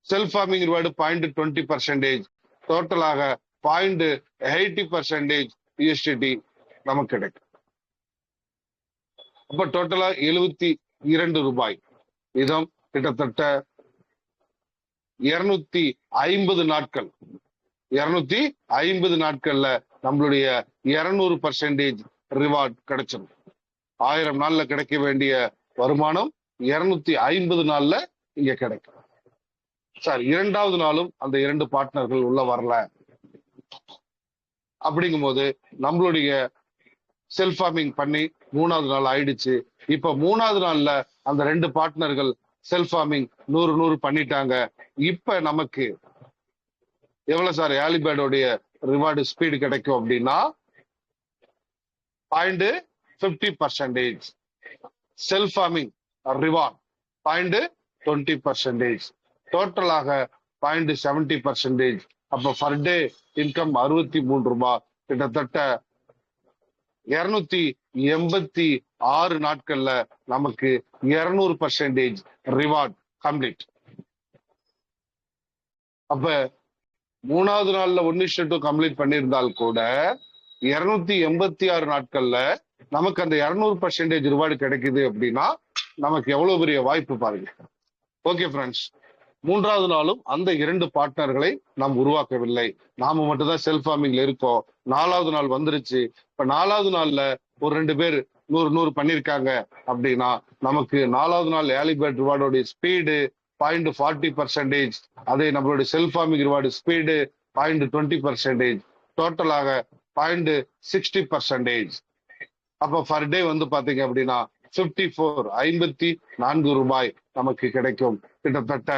Self farming reward 0.20%, டோட்டலாக 0.80% USDT நமக்கு கிடைக்கும். அப்ப டோட்டலா 72 ரூபாய் வீதம் கிட்டத்தட்ட 250 நாட்கள் 250 நாட்கள்ல நம்மளுடைய 200% ரிவார்ட் கிடைச்சிடும். 1000 நாள்ல கிடைக்க வேண்டிய வருமானம் 250 நாள்ல இங்க கிடைக்கும். சார் 2வது நாளும் அந்த 2 பார்ட்னர்கள் உள்ள வரல அப்படிங்கும் போது நம்மளுடைய செல்ஃப் ஃபார்மிங் பண்ணி 3வது நாள் ஆயிடுச்சு. இப்ப 3வது நாள்ல அந்த 2 பார்ட்னர்கள் செல்ஃப் ஃபார்மிங் 100 பண்ணிட்டாங்க. இப்ப நமக்கு எவ்வளவு சார் ஏர்லிபேர்டோடைய ரிவார்டு ஸ்பீடு கிடைக்கும் அப்படின்னா 0.50%. செல்ஃப் ஃபார்மிங் ரிவார்ட் 0.20%, டோட்டலாக 0.70%. அப்ப பர் டே இன்கம் 63 ரூபாய். கிட்டத்தட்ட 286 நாட்கள்ல நமக்கு 200% ரிவார்ட் கம்ப்ளீட். அப்ப 3வது நாள்ல 1:2 கம்ப்ளீட் பண்ணியிருந்தால் கூட 286 நாட்கள்ல நமக்கு அந்த 200% ரிவார்டு கிடைக்குது அப்படின்னா நமக்கு எவ்வளவு பெரிய வாய்ப்பு பாருங்க. ஓகே ஃப்ரெண்ட்ஸ், 3வது நாளும் அந்த 2 பார்ட்னர்களை நாம் உருவாக்கவில்லை. நாம மட்டும் தான் செல்ஃப் ஃபார்மிங்ல இருக்கோம். 4வது நாள் வந்துருச்சு. இப்ப 4வது நாள்ல ஒரு 2 பேர் 100 பண்ணிருக்காங்க அப்படின்னா நமக்கு 4வது நாள் ஏர்லி பேர்ட் ரிவார்டோட ஸ்பீடு 0.40%, அதே நம்மளுடைய செல்ஃப் ஃபார்மிங் ரிவார்டு ஸ்பீடு 0.20%, டோட்டலாக 0.60%. அப்ப பர் டே வந்து பாத்தீங்க அப்படின்னா 54 ரூபாய் நமக்கு கிடைக்கும். கிட்டத்தட்ட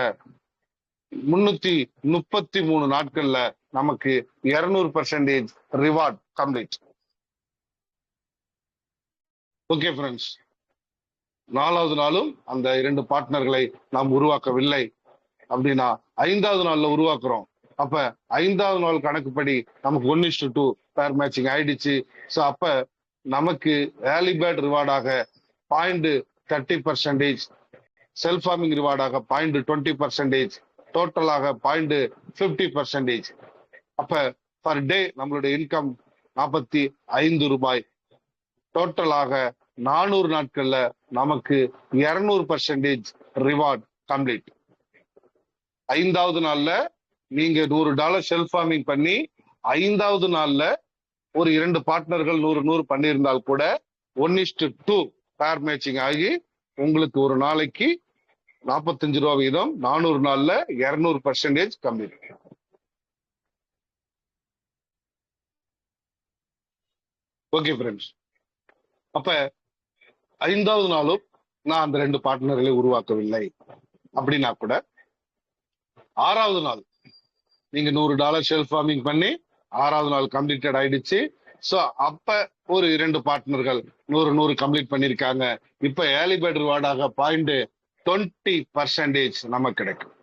333 நாட்கள்ல நமக்கு 200% ரிவார்ட் கம்ப்ளீட். ஓகே ஃப்ரெண்ட்ஸ், 4வது நாளும் அந்த 2 பார்ட்னர்களை நாம் உருவாக்கவில்லை அப்படின்னா 5வது நாள்ல உருவாக்குறோம். அப்ப 5வது நாள் கணக்குப்படி நமக்கு 1:2 பேர் மேட்சிங் ஆயிடுச்சு. ஸோ அப்ப நமக்கு ஏர்லி பேர்ட் ரிவார்டாக 0.30%, செல்ஃப் ஃபார்மிங் ரிவார்டாக 0.20%, டோட்டலாக 0.50%. அப்ப பர் டே நம்மளுடைய இன்கம் 45 ரூபாய். டோட்டலாக 400 நாட்கள்ல நமக்கு 200% ரிவார்ட் கம்ப்ளீட். 5வது நாள்ல நீங்க $100 செல்ஃப் ஃபார்மிங் பண்ணி 5வது நாள்ல ஒரு 2 பார்ட்னர்கள் 100 பண்ணியிருந்தால் கூட 1:2 பேர் மேட்சிங் ஆகி உங்களுக்கு ஒரு நாளைக்கு 45 ரூபா வீதம், 400 நாள்ல 200% கம்ப்ளீட். ஓகே ஃப்ரெண்ட்ஸ், அப்ப 5வது நாளும் நான் அந்த 2 பார்ட்னர்களை உருவாக்கவில்லை அப்படின்னா கூட 6வது நாள் நீங்க $100 செல்ஃப் ஃபார்மிங் பண்ணி 6வது நாள் கம்ப்ளீட்டட் ஆயிடுச்சு. சோ அப்ப ஒரு 2 பார்ட்னர்கள் 100 கம்ப்ளீட் பண்ணிருக்காங்க. இப்ப ஏர்லி பேர்ட் ரிவார்டாக 0.20% நமக்கு கிடைக்கும்.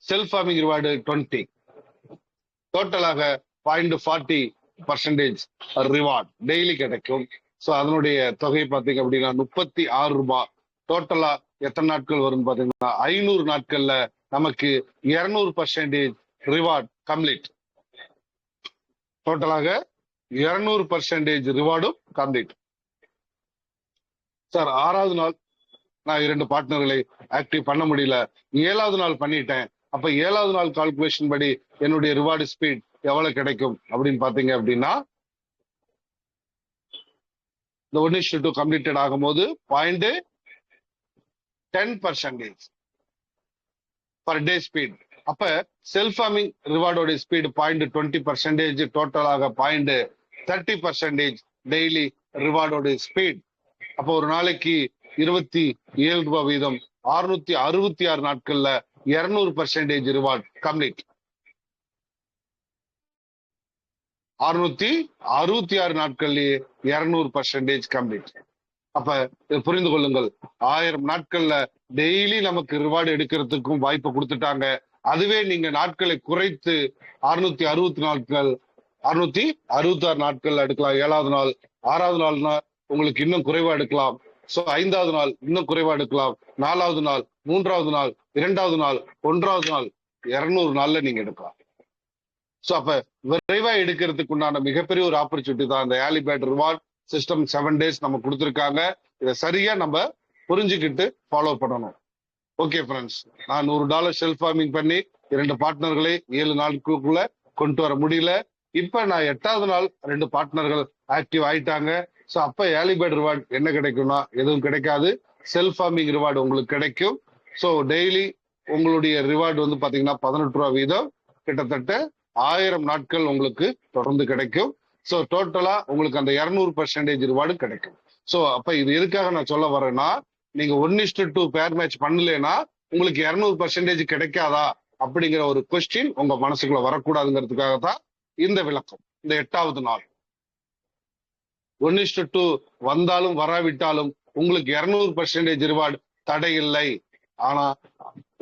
செல்ஃப் ஃபார்மிங் ரிவார்டு 20, டோட்டலாக 0.40% ரிவார்ட் டெய்லி கிடைக்கும். சோ அதனுடைய தொகை பாத்தீங்க அப்படின்னா 36 ரூபாய். டோட்டலா எத்தனை நாட்கள் வரும் பாத்தீங்கன்னா 500 நாட்கள்ல நமக்கு 200% ரிவார்ட் கம்ப்ளீட். டோட்டலாக 200% ரிவார்டும் கம்ப்ளீட். சார் 6வது நாள் நான் 2 பார்ட்னர்களை ஆக்டிவ் பண்ண முடியல, 7வது நாள் பண்ணிட்டேன். அப்ப 7வது நாள் கால்குலேஷன் படி என்னுடைய ரிவார்டு ஸ்பீட் எவ்வளவு கிடைக்கும் அப்படின்னு பாத்தீங்க அப்படின்னா இந்த 1:2 கம்ப்ளீட்டட் ஆகும்போது 0.10% பர் டே ஸ்பீட். அப்ப செல்ஃப் ஃபார்மிங் ரிவார்டோட ஸ்பீடு 0.20%, டோட்டலாக 0.30% டெய்லி ரிவார்டோட ஸ்பீட். அப்போ ஒரு நாளைக்கு 27 ரூபாய் வீதம், 666 நாட்கள்ல 200% ரிவார்ட் கம்ப்ளீட். 666 நாட்கள்லயே 200% கம்ப்ளீட். அப்ப புரிந்து கொள்ளுங்கள், 1000 நாட்கள்ல டெய்லி நமக்கு ரிவார்டு எடுக்கிறதுக்கும் வாய்ப்பு கொடுத்துட்டாங்க. அதுவே நீங்க நாட்களை குறைத்து 666 நாட்கள் 666 நாட்கள் எடுக்கலாம். 7வது நாள், 6வது நாள்னா உங்களுக்கு இன்னும் குறைவா எடுக்கலாம். சோ 5வது நாள் இன்னும் குறைவா எடுக்கலாம். 4வது நாள், 3வது நாள், 2வது நாள், 1வது நாள், 200 நாள்ல நீங்க எடுக்கலாம். சோ அப்ப விரைவா எடுக்கிறதுக்கு உண்டான மிகப்பெரிய ஒரு ஆப்பர்ச்சுனிட்டி தான் இந்த early bird reward system. 7 days நம்ம கொடுத்துருக்காங்க. இதை சரியா நம்ம புரிஞ்சுக்கிட்டு ஃபாலோ பண்ணணும். ஓகே ஃப்ரெண்ட்ஸ், நான் $100 செல்ஃப் ஃபார்மிங் பண்ணி 2 பார்ட்னர்களை 7 நாளுக்குள்ள கொண்டு வர முடியல. இப்ப நான் 8வது நாள் 2 பார்ட்னர்கள் ஆக்டிவ் ஆயிட்டாங்க. சோ அப்ப ஏர்லி பேர்ட் ரிவார்டு என்ன கிடைக்கும்னா எதுவும் கிடைக்காது. செல்ஃப் ஃபார்மிங் ரிவார்டு உங்களுக்கு கிடைக்கும். சோ டெய்லி உங்களுடைய ரிவார்டு வந்து பாத்தீங்கன்னா 18 ரூபாய் வீதம், கிட்டத்தட்ட 1000 நாட்கள் உங்களுக்கு தொடர்ந்து கிடைக்கும். சோ டோட்டலா உங்களுக்கு அந்த 200% ரிவார்டு கிடைக்கும். சோ அப்ப இது எதுக்காக நான் சொல்ல வரேன்னா, நீங்க 1:2 பேர் மேட்ச் பண்ணலன்னா உங்களுக்கு 200% கிடைக்காதா அப்படிங்கிற ஒரு கொஸ்டின் உங்க மனசுக்குள்ள வரக்கூடாதுங்கிறதுக்காக தான் இந்த விளக்கம். இந்த 8வது நாள் 1:2 வந்தாலும் வராவிட்டாலும் உங்களுக்கு 200% ரிவார்டு தடை இல்லை. ஆனா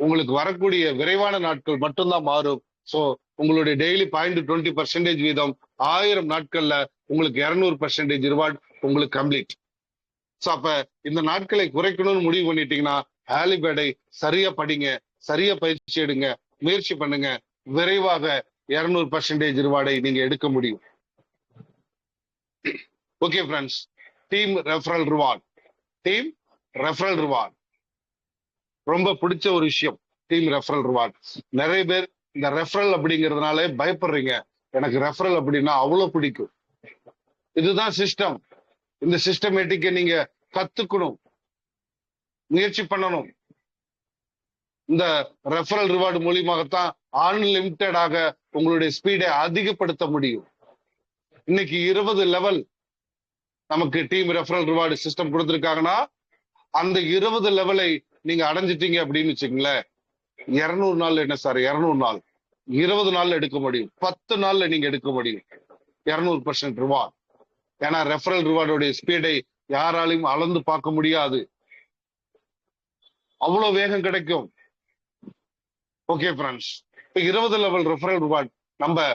உங்களுக்கு வரக்கூடிய விரைவான நாட்கள் மட்டும்தான் மாறும். சோ உங்களுடைய டெய்லி 0.20% வீதம் 1000 நாட்கள்ல உங்களுக்கு 200% ரிவார்டு உங்களுக்கு கம்ப்ளீட். சோ அப்ப இந்த நாட்களை குறைக்கணும்னு முடிவு பண்ணிட்டீங்கன்னா ஏர்லி பேர்டை சரியா படிங்க, சரியா பயிற்சி எடுங்க. முயற்சி பண்ணுங்க. விரைவாக 200% ரிவார்டை நீங்க எடுக்க முடியும். Okay friends, team referral reward. Team referral reward ரொம்ப பிடிச்ச ஒரு விஷயம். Team referral reward. நிறைய பேர் இந்த ரெஃபரல் அப்படிங்கிறதுனாலே பயப்படுறீங்க. எனக்கு ரெஃபரல் அப்படின்னா அவ்வளவு பிடிக்கும். இதுதான் சிஸ்டம். இந்த சிஸ்டமேட்டிக்க நீங்க கத்துக்கணும், முயற்சி பண்ணணும். இந்த ரெஃபரல் ரிவார்டு மூலியமாகத்தான் அன்லிமிட்டடாக உங்களுடைய ஸ்பீடை அதிகப்படுத்த முடியும். இன்னைக்கு 20 லெவல் நமக்கு டீம் ரெஃபரல் ரிவார்டு சிஸ்டம் கொடுத்திருக்காங்கன்னா, அந்த 20 லெவலை நீங்க அடைஞ்சிட்டீங்க அப்படின்னு வச்சுக்கீங்களேன், 200 நாள் என்ன சார், 200 நாள் 20 நாள்ல எடுக்க முடியும், 10 நாள்ல நீங்க எடுக்க முடியும் 200% ரிவார்ட். ஏன்னா ரெஃபரல் ரிவார்டுடைய ஸ்பீடை யாராலையும் அளந்து பார்க்க முடியாது, அவ்வளவு வேகம் கிடைக்கும். Okay friends, 20 level referral reward நம்ம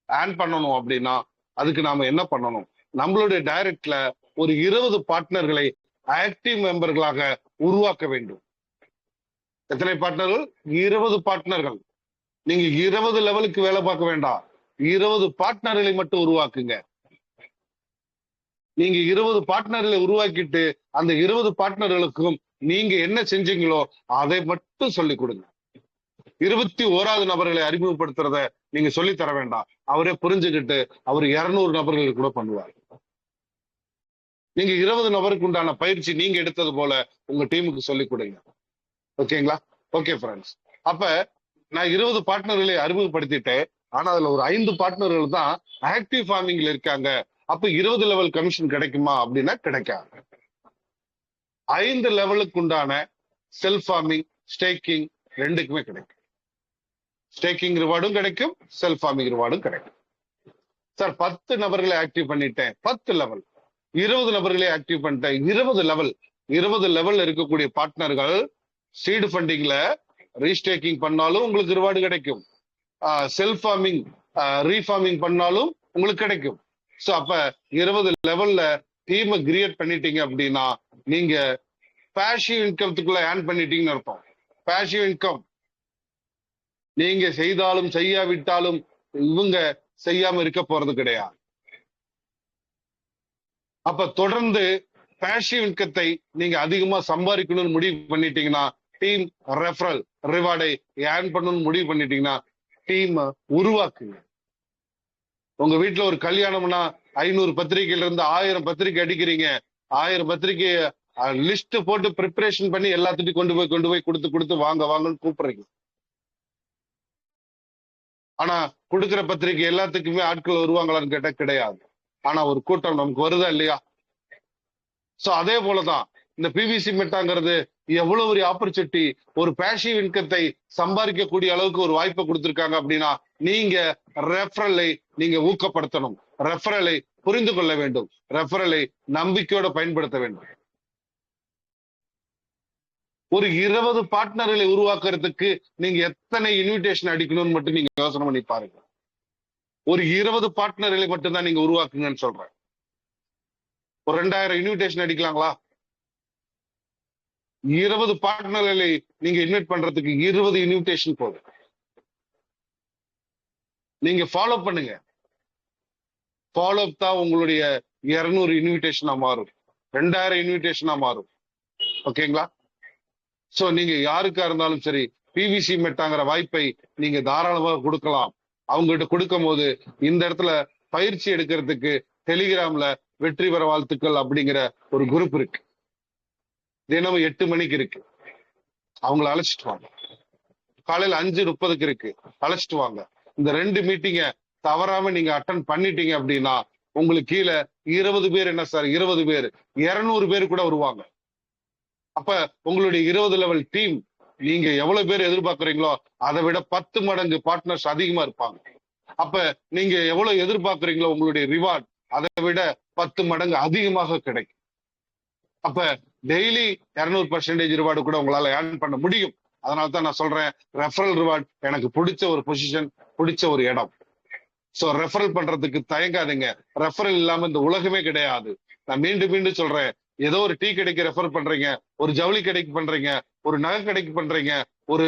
ஆன் பண்ணணும் அப்படின்னா அதுக்கு நாம என்ன பண்ணணும்? நம்மளுடைய டைரக்ட்ல ஒரு 20 பார்ட்னர்களை ஆக்டிவ் மெம்பர்களாக உருவாக்க வேண்டும். எத்தனை பார்ட்னர்கள்? 20 பார்ட்னர்கள். நீங்க 20 லெவலுக்கு வேலை பார்க்க வேண்டாம், 20 பார்ட்னர்களை மட்டும் உருவாக்குங்க. நீங்க 20 பார்ட்னர்களை உருவாக்கிட்டு அந்த 20 பார்ட்னர்களுக்கும் நீங்க என்ன செஞ்சீங்களோ அதை மட்டும் சொல்லிக் கொடுங்க. 21வது நபர்களை அறிமுகப்படுத்துறத நீங்க சொல்லி தர வேண்டாம். அவரே புரிஞ்சுக்கிட்டு அவர் 200 நபர்களுக்கு கூட பண்ணுவார். நீங்க 20 நபருக்கு உண்டான பயிற்சி நீங்க எடுத்தது போல உங்க டீமுக்கு சொல்லிக் கொடுங்க. ஓகேங்களா? ஓகே ஃப்ரெண்ட்ஸ், அப்ப நான் 20 பார்ட்னர்களை அறிமுகப்படுத்திட்டேன். ஆனா அதுல ஒரு 5 பார்ட்னர்கள் தான் ஆக்டிவ் ஃபார்மிங்ல இருக்காங்க. அப்ப 20 லெவல் கமிஷன் கிடைக்குமா அப்படின்னா கிடைக்காது. 5 லெவலுக்கு உண்டான செல்ஃப் ஃபார்மிங், ஸ்டேக்கிங் ரெண்டுக்குமே கிடைக்கும். ஸ்டேக்கிங் ரிவார்டும் கிடைக்கும், செல்ஃப் ஃபார்மிங் ரிவார்டும் கிடைக்கும். சார் 10 நபர்களை ஆக்டிவ் பண்ணிட்டேன், 10 லெவல். 20 நபர்களை ஆக்டிவ் பண்ணிட்டேன், 20 லெவல். 20 லெவல் இருக்கக்கூடிய பார்ட்னர்கள் சீடு ஃபண்டிங்ல ரீஸ்டேக்கிங் பண்ணாலும் உங்களுக்கு ரிவார்டு கிடைக்கும், செல்ஃப் ஃபார்மிங் ரீஃபார்மிங் பண்ணாலும் உங்களுக்கு கிடைக்கும். சோ அப்ப 20 லெவல்ல டீமை கிரியேட் பண்ணிட்டீங்க அப்படின்னா நீங்க பாசிவ் இன்கம்த்துக்குள்ள ஆன் பண்ணிட்டீங்கன்னு அர்த்தம். பாசிவ் இன்கம் நீங்க செய்தாலும் செய்யாவிட்டாலும் இவங்க செய்யாம இருக்க போறது கிடையாது. அப்ப தொடர்ந்து பாசிவ் இன்கத்தை நீங்க அதிகமா சம்பாதிக்கணும்னு முடிவு பண்ணிட்டீங்கன்னா, டீம் ரெஃபரல் ரிவார்டை ஆன் பண்ணணும்னு முடிவு பண்ணிட்டீங்கன்னா டீம் உருவாக்குங்க. உங்க வீட்டுல ஒரு கல்யாணம்னா 500 பத்திரிகையில இருந்து 1000 பத்திரிகை அடிக்கிறீங்க. 1000 பத்திரிகை லிஸ்ட் போட்டு ப்ரிப்பரேஷன் பண்ணி எல்லாத்துட்டும் கொண்டு போய் கொடுத்து வாங்க வாங்கன்னு கூப்பிடுறீங்க. ஆனா கொடுக்கிற பத்திரிகை எல்லாத்துக்குமே ஆட்கள் வருவாங்களான்னு கேட்டா கிடையாது. ஆனா ஒரு கூட்டம் நமக்கு வருதா இல்லையா? சோ அதே போலதான் இந்த பிவிசி மெட்டாங்கிறது எவ்வளவு ஒரு ஆப்பர்ச்சுனிட்டி, ஒரு பாசிவ் இன்கத்தை சம்பாதிக்கக்கூடிய அளவுக்கு ஒரு வாய்ப்பை கொடுத்திருக்காங்க. அப்படின்னா நீங்க ரெஃபரலை நீங்க ஊக்கப்படுத்தணும், ரெஃபரலை புரிந்து கொள்ள வேண்டும், ரெஃபரலை நம்பிக்கையோட பயன்படுத்த வேண்டும். ஒரு 20 பார்ட்னர்களை உருவாக்குறதுக்கு நீங்க எத்தனை இன்விடேஷன் அடிக்கணும்னு மட்டும் நீங்க யோசனை பண்ணி பாருங்க. ஒரு 20 பார்ட்னர்களை மட்டும்தான் நீங்க உருவாக்குங்கன்னு சொல்றேன். ஒரு 2000 இன்விடேஷன் அடிக்கலாங்களா? 20 பார்ட்னர்களை நீங்க இன்வைட் பண்றதுக்கு 20 இன்விடேஷன் போதும். நீங்க ஃபாலோ பண்ணுங்க. ஃபாலோ அப் தான் உங்களுடைய 200 இன்விடேஷனா மாறும், 2000 இன்விடேஷனா மாறும். ஓகேங்களா? சோ நீங்க யாருக்கா இருந்தாலும் சரி, பிவிசி மெட்டாங்கிற வாய்ப்பை நீங்க தாராளமாக கொடுக்கலாம். அவங்ககிட்ட கொடுக்கும் போது இந்த இடத்துல பயிற்சி எடுக்கிறதுக்கு டெலிகிராம்ல வெற்றி பெற வாழ்த்துக்கள் அப்படிங்கிற ஒரு குரூப் இருக்கு. தினமும் 8 மணிக்கு இருக்கு. அவங்கள அழைச்சிட்டு வாங்க. காலையில 5:30 இருக்கு, அழைச்சிட்டு வாங்க. இந்த 2 மீட்டிங்க தவறாம நீங்க அட்டன் பண்ணிட்டீங்க அப்படின்னா உங்களுக்கு கீழே 20 பேர் என்ன சார், 20 பேர் 200 பேர் கூட வருவாங்க. அப்ப உங்களுடைய 20 லெவல் டீம் நீங்க எவ்வளவு பேர் எதிர்பார்க்கறீங்களோ அதை விட 10 மடங்கு பார்ட்னர்ஸ் அதிகமா இருப்பாங்க. அப்ப நீங்க எவ்வளவு எதிர்பார்க்கறீங்களோ உங்களுடைய ரிவார்ட் அதை விட 10 மடங்கு அதிகமாக கிடைக்கும். அப்ப டெய்லி 200% ரிவார்டு கூட உங்களால ஏர்ன் பண்ண முடியும். அதனாலதான் நான் சொல்றேன், ரெஃபரல் ரிவார்ட் எனக்கு பிடிச்ச ஒரு பொசிஷன், பிடிச்ச ஒரு இடம். சோ ரெஃபரல் பண்றதுக்கு தயங்காதீங்க. ரெஃபரல் இல்லாம இந்த உலகமே கிடையாது. நான் மீண்டும் மீண்டும் சொல்றேன், ஏதோ ஒரு டீ கடைக்கு ரெஃபர் பண்றீங்க, ஒரு ஜவுளி கடைக்கு பண்றீங்க, ஒரு நகை கடைக்கு பண்றீங்க, ஒரு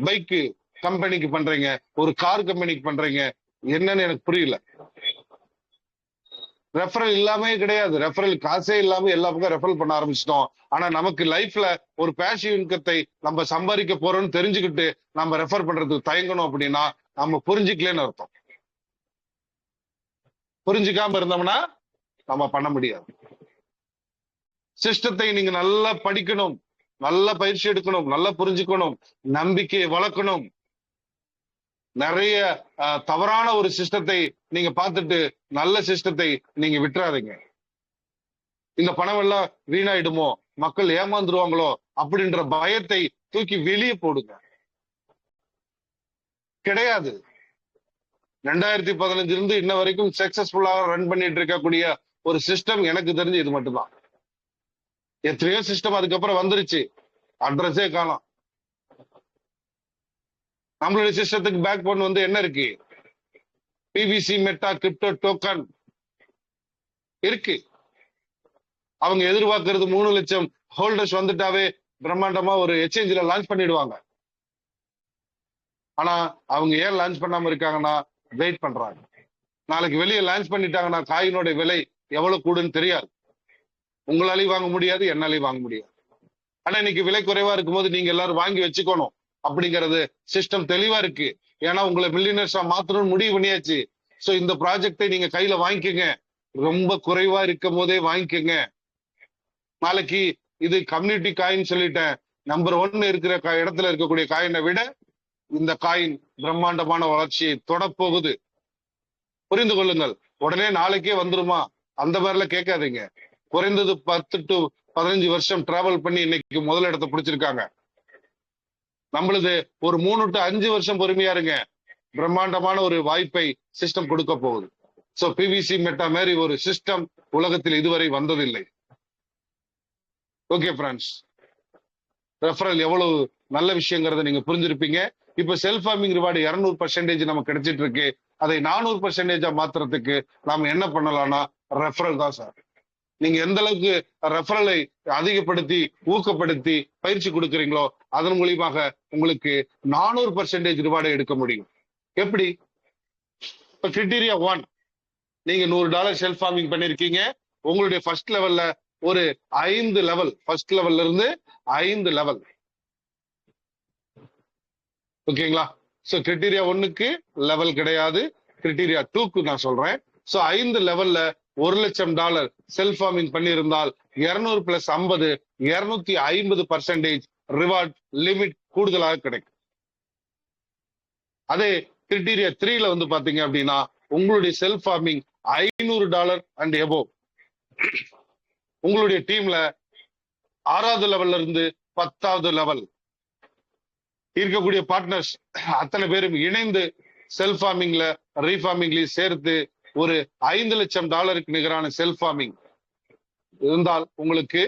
பைக்கு கம்பெனிக்கு பண்றீங்க, ஒரு கார் கம்பெனிக்கு பண்றீங்க, என்னன்னு எனக்கு புரியல. ரெஃபரல் இல்லாமே கிடையாது. ரெஃபரல் காசே இல்லாம எல்லா பக்கம் ரெஃபரல் பண்ண ஆரம்பிச்சிட்டோம். ஆனா நமக்கு லைஃப்ல ஒரு பேசிவ் இன்கத்தை நம்ம சம்பாதிக்க போறோம்னு தெரிஞ்சுக்கிட்டு நம்ம ரெஃபர் பண்றதுக்கு தயங்கணும் அப்படின்னா நம்ம புரிஞ்சுக்கலன்னு அர்த்தம். புரிஞ்சுக்காம இருந்தோம்னா நம்ம பண்ண முடியாது. சிஸ்டத்தை நீங்க நல்லா படிக்கணும், நல்லா பயிற்சி எடுக்கணும், நல்லா புரிஞ்சுக்கணும், நம்பிக்கையை வளர்க்கணும். நிறைய தவறான ஒரு சிஸ்டத்தை நீங்க பார்த்துட்டு நல்ல சிஸ்டத்தை நீங்க விட்டுறாதீங்க. இந்த பணம் எல்லாம் வீணாயிடுமோ, மக்கள் ஏமாந்துருவாங்களோ அப்படின்ற பயத்தை தூக்கி வெளியே போடுங்க. கிடையாது. 2015 இருந்து இன்ன வரைக்கும் சக்சஸ்ஃபுல்லாக ரன் பண்ணிட்டு இருக்கக்கூடிய ஒரு சிஸ்டம் எனக்கு தெரிஞ்சு இது மட்டும்தான். எத்தனையோ சிஸ்டம் அதுக்கப்புறம் வந்துருச்சு, அட்ரஸே காணோம். நம்மளுடைய சிஸ்டத்துக்கு பேக் போன் வந்து என்ன இருக்கு? பிவிசி மெட்டா கிரிப்டோ டோக்கன் இருக்கு. அவங்க எதிர்பார்க்கிறது 3 லட்சம் ஹோல்டர்ஸ் வந்துட்டாவே பிரம்மாண்டமா ஒரு எக்ஸ்சேஞ்சில லான்ச் பண்ணிடுவாங்க. ஆனா அவங்க ஏன் லான்ச் பண்ணாம இருக்காங்கன்னா வெயிட் பண்றாங்க. நாளைக்கு வெளியே லான்ச் பண்ணிட்டாங்கன்னா காயினோட விலை எவ்வளவு கூடுன்னு தெரியாது. உங்களாலையும் வாங்க முடியாது, என்னாலையும் வாங்க முடியாது. ஆனா இன்னைக்கு விலை குறைவா இருக்கும்போது நீங்க எல்லாரும் வாங்கி வச்சுக்கணும் அப்படிங்கிறது சிஸ்டம் தெளிவா இருக்கு. ஏன்னா உங்களை மில்லியனர்ஸா மாத்தணும்னு முடிவு பண்ணியாச்சு. சோ இந்த ப்ராஜெக்டை நீங்க கையில வாங்கிக்கோங்க, ரொம்ப குறைவா இருக்கும் போதே வாங்கிக்கோங்க. நாளைக்கு இது கம்யூனிட்டி காயின் சொல்லிட்டேன், நம்பர் 1 இருக்கிற இடத்துல இருக்கக்கூடிய காயினை விட இந்த காயின் பிரம்மாண்டமான வளர்ச்சியை தொடப்போகுது. புரிந்து கொள்ளுங்கள். உடனே நாளைக்கே வந்துருமா அந்த மாதிரிலாம் கேட்காதீங்க. குறைந்தது 10 to 15 வருஷம் டிராவல் பண்ணி இன்னைக்கு முதல் இடத்தை பிடிச்சிருக்காங்க. நம்மளது ஒரு 3 to 5 வருஷம் பொறுமையா இருங்க, பிரம்மாண்டமான ஒரு வாய்ப்பை சிஸ்டம் கொடுக்க போகுது. சோ பிவிசி மெட்டா மாதிரி ஒரு சிஸ்டம் உலகத்தில் இதுவரை வந்ததில்லை. ஓகே ஃப்ரெண்ட்ஸ், ரெஃபரல் எவ்வளவு நல்ல விஷயங்கிறத நீங்க புரிஞ்சிருப்பீங்க. இப்ப செல்ஃப் ஃபார்மிங் ரிவார்டு 200% நமக்கு கிடைச்சிட்டு இருக்கு. அதை 400% மாத்துறதுக்கு நாம என்ன பண்ணலாம்னா ரெஃபரல் தான் சார். நீங்க எந்த அளவுக்கு ரெஃபரலை அதிகப்படுத்தி ஊக்கப்படுத்தி பயிற்சி கொடுக்குறீங்களோ அதன் மூலியமாக உங்களுக்கு 400% ரிவார்டை எடுக்க முடியும். எப்படி? இப்ப கிரைட்டீரியா 1, நீங்க $100 செல்ஃப் ஃபார்மிங் பண்ணிருக்கீங்க. உங்களுடைய ஃபர்ஸ்ட் லெவல்ல ஒரு 5 லெவல், ஃபர்ஸ்ட் லெவல்ல இருந்து 5 லெவல். ஓகேங்களா? சோ கிரைட்டீரியா 1க்கு லெவல் கிடையாது, கிரைட்டீரியா 2க்கு நான் சொல்றேன். சோ 5 லெவல்ல $1 லட்சம் செல்ஃப் ஃபார்மிங் பண்ணியிருந்தால் 200 + 50 250% ரிவார்ட் லிமிட் கூடுதலாக கிடைக்கும். அதே கிரைட்டீரியா 3ல வந்து பாத்தீங்க அப்படின்னா உங்களுடைய செல்ஃப் ஃபார்மிங் $500 அண்ட் எபோவ், உங்களுடைய டீம்ல 6வது லெவல்ல இருந்து 10வது லெவல் இருக்கக்கூடிய பார்ட்னர்ஸ் அத்தனை பேரும் இணைந்து செல்ஃப் ஃபார்மிங்ல ரீஃபார்மிங்லயும் சேர்த்து ஒரு $5 லட்சம் நிகரான செல்ஃப் ஃபார்மிங் இருந்தால் உங்களுக்கு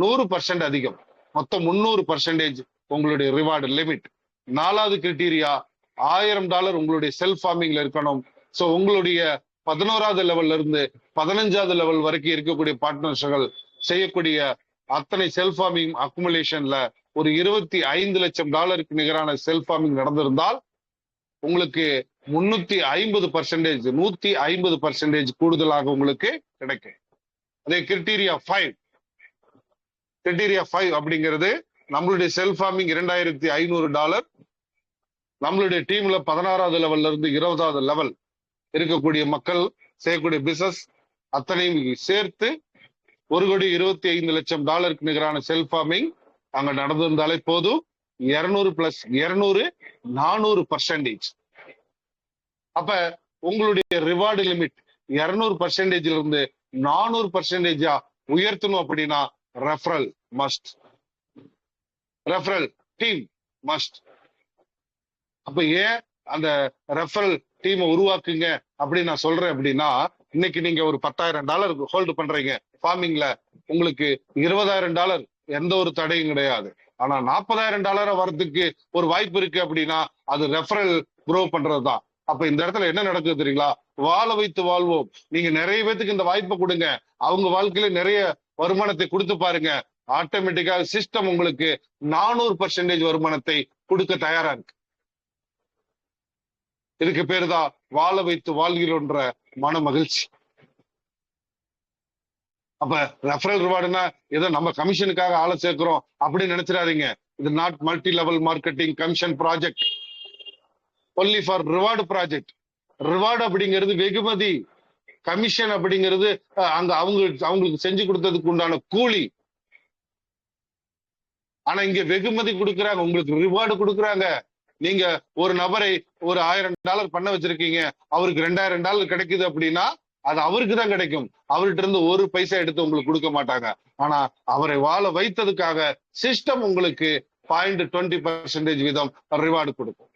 100% அதிகம், மொத்தம் 300% உங்களுடைய ரிவார்டு லிமிட். 4வது கிரைட்டீரியா $1000 உங்களுடைய செல்ஃப் ஃபார்மிங்ல இருக்கணும். சோ உங்களுடைய 11வது லெவல்ல இருந்து 15வது லெவல் வரைக்கும் இருக்கக்கூடிய பார்ட்னர்ஸ்கள் செய்யக்கூடிய அத்தனை செல்ஃப் ஃபார்மிங் அக்குமுலேஷன்ல ஒரு $25 லட்சம் நிகரான செல்ஃப் ஃபார்மிங் நடந்திருந்தால் உங்களுக்கு 350% 150% கூடுதலாக உங்களுக்கு கிடைக்கும். அதே கிரைட்டீரியா 5 அப்படிங்கிறது நம்மளுடைய செல்ஃப் ஃபார்மிங் $2500, நம்மளுடைய டீம்ல 16வது லெவல்ல இருந்து 20வது லெவல் இருக்கக்கூடிய மக்கள் செய்யக்கூடிய பிசினஸ் அத்தனையும் சேர்த்து $1,25 லட்சம் நிகரான செல்ஃப் ஃபார்மிங் அங்க நடந்திருந்தாலே போதும். 200 + 200 400%. அப்ப உங்களுடைய ரிவார்டு லிமிட் 200% இருந்து 400% உயர்த்தணும் அப்படின்னா referral must, referral team must. அப்ப ஏன் அந்த ரெஃபரல் டீமை உருவாக்குங்க அப்படின்னு நான் சொல்றேன் அப்படின்னா, இன்னைக்கு நீங்க ஒரு $10,000 ஹோல்டு பண்றீங்க ஃபார்மிங்ல, உங்களுக்கு $20,000 எந்த ஒரு தடையும் கிடையாது. ஆனா $40,000 வரதுக்கு ஒரு வாய்ப்பு இருக்கு அப்படின்னா அது ரெஃபரல் க்ரோ பண்றதுதான். அப்ப இந்த இடத்துல என்ன நடக்குது தெரியுங்களா? வாழ வைத்து வாழ்வோம். நீங்க நிறைய பேத்துக்கு இந்த வாய்ப்பை கொடுங்க, அவங்க வாழ்க்கையில நிறைய வருமானத்தை கொடுத்து பாருங்க. ஆட்டோமேட்டிக்கா சிஸ்டம் உங்களுக்கு 400% வருமானத்தை கொடுக்க தயாரா இருக்கு. இதுக்கு பேரு தான் வாழ வைத்து வாழ்கிறோன்ற மன மகிழ்ச்சி. அப்ப ரெஃபரல் ரிவார்டுனா ஏதோ நம்ம கமிஷனுக்காக ஆளை சேர்க்கிறோம் அப்படின்னு நினைச்சிடாதீங்க. இது not multi level marketing commission project, only for reward project. Reward அப்படிங்கிறது வெகுமதி, கமிஷன் அப்படிங்கிறது அங்க அவங்களுக்கு செஞ்சு கொடுத்ததுக்கு உண்டான கூலி. ஆனா இங்க வெகுமதி கொடுக்குறாங்க, உங்களுக்கு ரிவார்டு கொடுக்குறாங்க. நீங்க ஒரு நபரை ஒரு $1000 பண்ண வச்சிருக்கீங்க, அவருக்கு $2000 கிடைக்குது அப்படின்னா அது அவருக்கு தான் கிடைக்கும். அவர்கிட்ட இருந்து ஒரு பைசா எடுத்து உங்களுக்கு கொடுக்க மாட்டாங்க. ஆனா அவரை வாழ வைத்ததுக்காக சிஸ்டம் உங்களுக்கு 0.20% வீதம் ரிவார்டு கொடுக்கும்.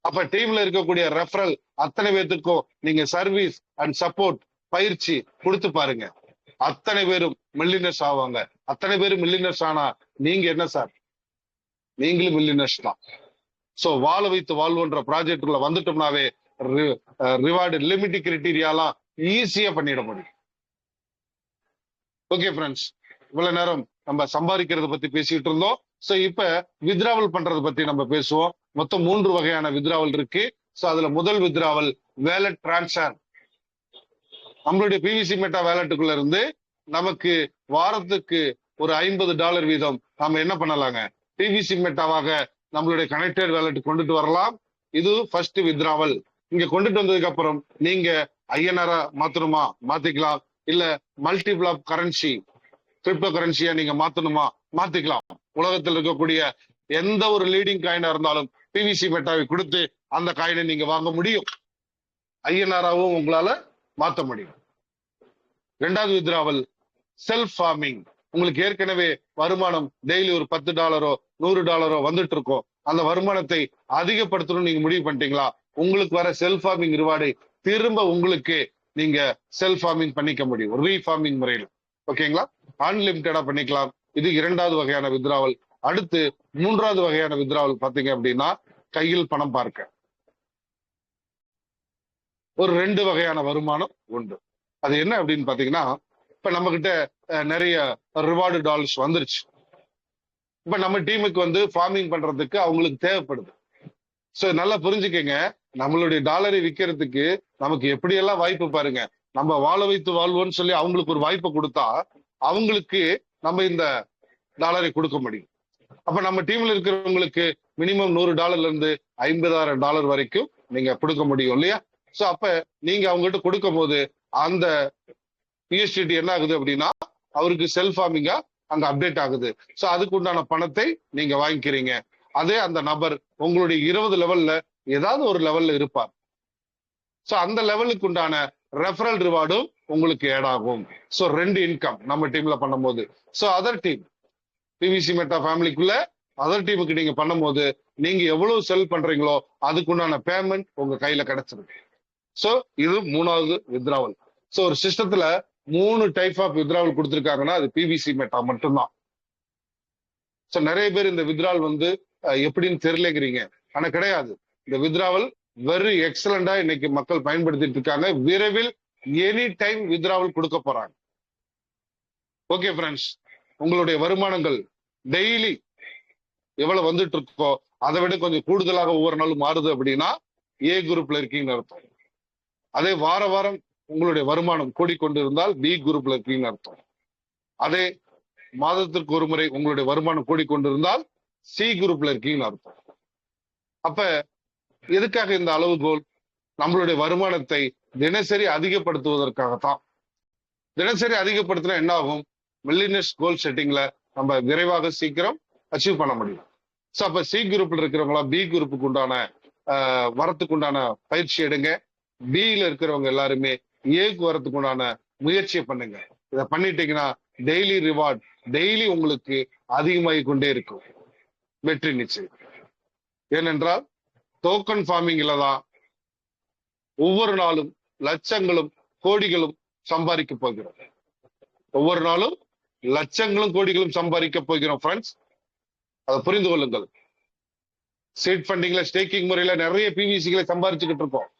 அப்ப டீம்ல இருக்கக்கூடிய ரெஃபரல் அத்தனை பேத்துக்கும் நீங்க சர்வீஸ் அண்ட் சப்போர்ட் பயிற்சி கொடுத்து பாருங்க. அத்தனை பேரும் மில்லியனர்ஸ் ஆவாங்க. அத்தனை பேரும் மில்லியனர்ஸ் ஆனா நீங்க என்ன சார், நீங்களும் மில்லியனர்ஸ் தான். சோ வாழ வைத்து வாழ்வுன்ற ப்ராஜெக்டுக்குள்ள வந்துட்டோம்னாவே ரிவார்டு லிமிட் கிரைட்டீரியாலாம் ஈஸியா பண்ணிட முடியும். ஓகே ஃப்ரெண்ட்ஸ், இவ்வளவு நேரம் நம்ம சம்பாதிக்கிறத பத்தி பேசிட்டு இருந்தோம். சோ இப்ப வித்ராவல் பண்றத பத்தி நம்ம பேசுவோம். மொத்தம் 3 வகையான வித்ராவல் இருக்கு. சோ அதுல முதல் வித்ராவல் வேலட் டிரான்ஸ்ஃபர். நம்மளுடைய பிவிசி மெட்டா வேலட்டுக்குள்ள இருந்து நமக்கு வாரத்துக்கு ஒரு $50 வீதம் நாம என்ன பண்ணலாங்க, பிவிசி மெட்டாவாக நம்மளுடைய கனெக்டட் வேலட் கொண்டுட்டு வரலாம். இது ஃபர்ஸ்ட் வித்ராவல். இங்க கொண்டுட்டு வந்ததுக்கு அப்புறம் நீங்க ஐஎன்ஆரா மாத்தணுமா மாத்திக்கலாம், இல்ல மல்டிபிள் ஆஃப் கரன்சி கிரிப்டோ கரன்சியா நீங்க மாத்தணுமா மாத்திக்கலாம். உலகத்தில் இருக்கக்கூடிய எந்த ஒரு லீடிங் காயினா இருந்தாலும் பிவிசி மெட்டாவை கொடுத்து அந்த காயினை நீங்க வாங்க முடியும். ஐஎன்ஆராவும் உங்களால மாத்த முடியும். இரண்டாவது வித்ராவல் செல்ஃப் ஃபார்மிங். உங்களுக்கு ஏற்கனவே வருமானம் டெய்லி ஒரு $10 $100 வந்துட்டு இருக்கும். அந்த வருமானத்தை அதிகப்படுத்தணும் நீங்க முடிவு பண்ணிட்டீங்களா, உங்களுக்கு வர செல்ஃப் ஃபார்மிங் ரிவார்டை திரும்ப உங்களுக்கு நீங்க செல்ஃப் ஃபார்மிங் பண்ணிக்க முடியும் ரீஃபார்மிங் முறையில். ஓகேங்களா, அன்லிமிட்டடா பண்ணிக்கலாம். இது இரண்டாவது வகையான வித்ராவல். அடுத்து மூன்றாவது வகையான வித்ராவல் பாத்தீங்க அப்படின்னா கையில் பணம் பார்க்க. ஒரு 2 வகையான வருமானம் உண்டு. அது என்ன அப்படின்னு பாத்தீங்கன்னா, இப்ப நம்ம கிட்ட நிறைய ரிவார்டு டாலர்ஸ் வந்துருச்சு. இப்ப நம்ம டீமுக்கு வந்து ஃபார்மிங் பண்றதுக்கு அவங்களுக்கு தேவைப்படுது. சோ நல்லா புரிஞ்சுக்கங்க, நம்மளுடைய டாலரை விற்கிறதுக்கு நமக்கு எப்படியெல்லாம் வாய்ப்பு பாருங்க. நம்ம வாழ வைத்து வாழ்வோம்னு சொல்லி அவங்களுக்கு ஒரு வாய்ப்பை கொடுத்தா அவங்களுக்கு நம்ம இந்த டாலரை கொடுக்க முடியும். அப்ப நம்ம டீம்ல இருக்கிறவங்களுக்கு மினிமம் $100 இருந்து $50,000 வரைக்கும் நீங்க கொடுக்க முடியும் இல்லையா. சோ அப்ப நீங்க அவங்ககிட்ட கொடுக்கும் போது அந்த பிஎஸ்டிடி என்ன ஆகுது அப்படின்னா அவருக்கு செல்ஃப் ஃபார்மிங்கா அங்க அப்டேட் ஆகுது. சோ அதுக்கு உண்டான பணத்தை நீங்க வாங்கிக்கிறீங்க. அதே அந்த நபர் உங்களுடைய 20 லெவல்ல ஏதாவது ஒரு லெவல்ல இருப்பார். சோ அந்த லெவலுக்கு உண்டான ரெஃபரல் ரிவார்டும் உங்களுக்கு ஏட் ஆகும். சோ 2 இன்கம் நம்ம டீம்ல பண்ணும்போது. So other team PVC meta ஃபேமிலிக்குள்ள அதர் டீமுக்கு நீங்க பண்ணும்போது நீங்க எவ்வளவு செல் பண்றீங்களோ அதுக்குண்டான பேமெண்ட் உங்க கையில கிடைச்சிருக்கு. சோ இது மூணாவது வித்ராவல். சோ ஒரு சிஸ்டத்துல 3 டைப் ஆஃப் வித்ராவல் கொடுத்திருக்காங்கன்னா அது பிவிசி மெட்டா மட்டும்தான். சோ நிறைய பேர் இந்த வித்ராவல் வந்து எப்படின்னு தெரியலங்கிறீங்க. ஆனா கிடையாது, இந்த வித்ராவல் வெரி எக்ஸலண்டா இன்னைக்கு மக்கள் பயன்படுத்திட்டு இருக்காங்க. விரைவில் எனி டைம் வித்ராவல் கொடுக்க போறாங்க. ஓகே ஃப்ரெண்ட்ஸ், உங்களுடைய வருமானங்கள் டெய்லி எவ்வளவு வந்துட்டு இருக்கோ அதை விட கொஞ்சம் கூடுதலாக ஒவ்வொரு நாளும் மாறுது அப்படின்னா ஏ குரூப்ல இருக்கீங்கன்னு அர்த்தம். அதே வார வாரம் உங்களுடைய வருமானம் கூடிக்கொண்டு இருந்தால் பி குரூப்ல இருக்கீங்கன்னு அர்த்தம். அதே மாதத்திற்கு ஒரு முறை உங்களுடைய வருமானம் கூடிக்கொண்டிருந்தால் சி குரூப்ல இருக்கீங்கன்னு அர்த்தம். அப்ப எதுக்காக இந்த அளவுகோல்? நம்மளுடைய வருமானத்தை தினசரி அதிகப்படுத்துவதற்காகத்தான். தினசரி அதிகப்படுத்தினா என்ன ஆகும்? மில்லியனர்ஸ் கோல் செட்டிங்ல நம்ம விரைவாக சீக்கிரம் அச்சீவ் பண்ண முடியும். சோ அப்ப சி குரூப்ல இருக்கிறவங்களா பி குரூப்புக்கு உண்டான வரத்துக்கு உண்டான பயிற்சி எடுங்க. பில இருக்கிறவங்க எல்லாருமே ஏக்கு வரத்துக்கு உண்டான முயற்சியை பண்ணுங்க. இதை பண்ணிட்டீங்கன்னா டெய்லி ரிவார்ட் டெய்லி உங்களுக்கு அதிகமாகி கொண்டே இருக்கும். வெற்றி நிச்சயம். ஏனென்றால் டோக்கன் ஃபார்மிங்ல தான் ஒவ்வொரு நாளும் லட்சங்களும் கோடிகளும் சம்பாதிக்க போகிறோம். ஒவ்வொரு நாளும் லட்சங்களும் கோடிகளும் சம்பாதிக்க போகிறோம் ஃப்ரெண்ட்ஸ். அதை புரிந்து கொள்ளுங்கள். சீட் ஃபண்டிங்ல ஸ்டேக்கிங் முறையில நிறைய பிவிசிகளை சம்பாதிச்சுக்கிட்டு இருக்கோம்.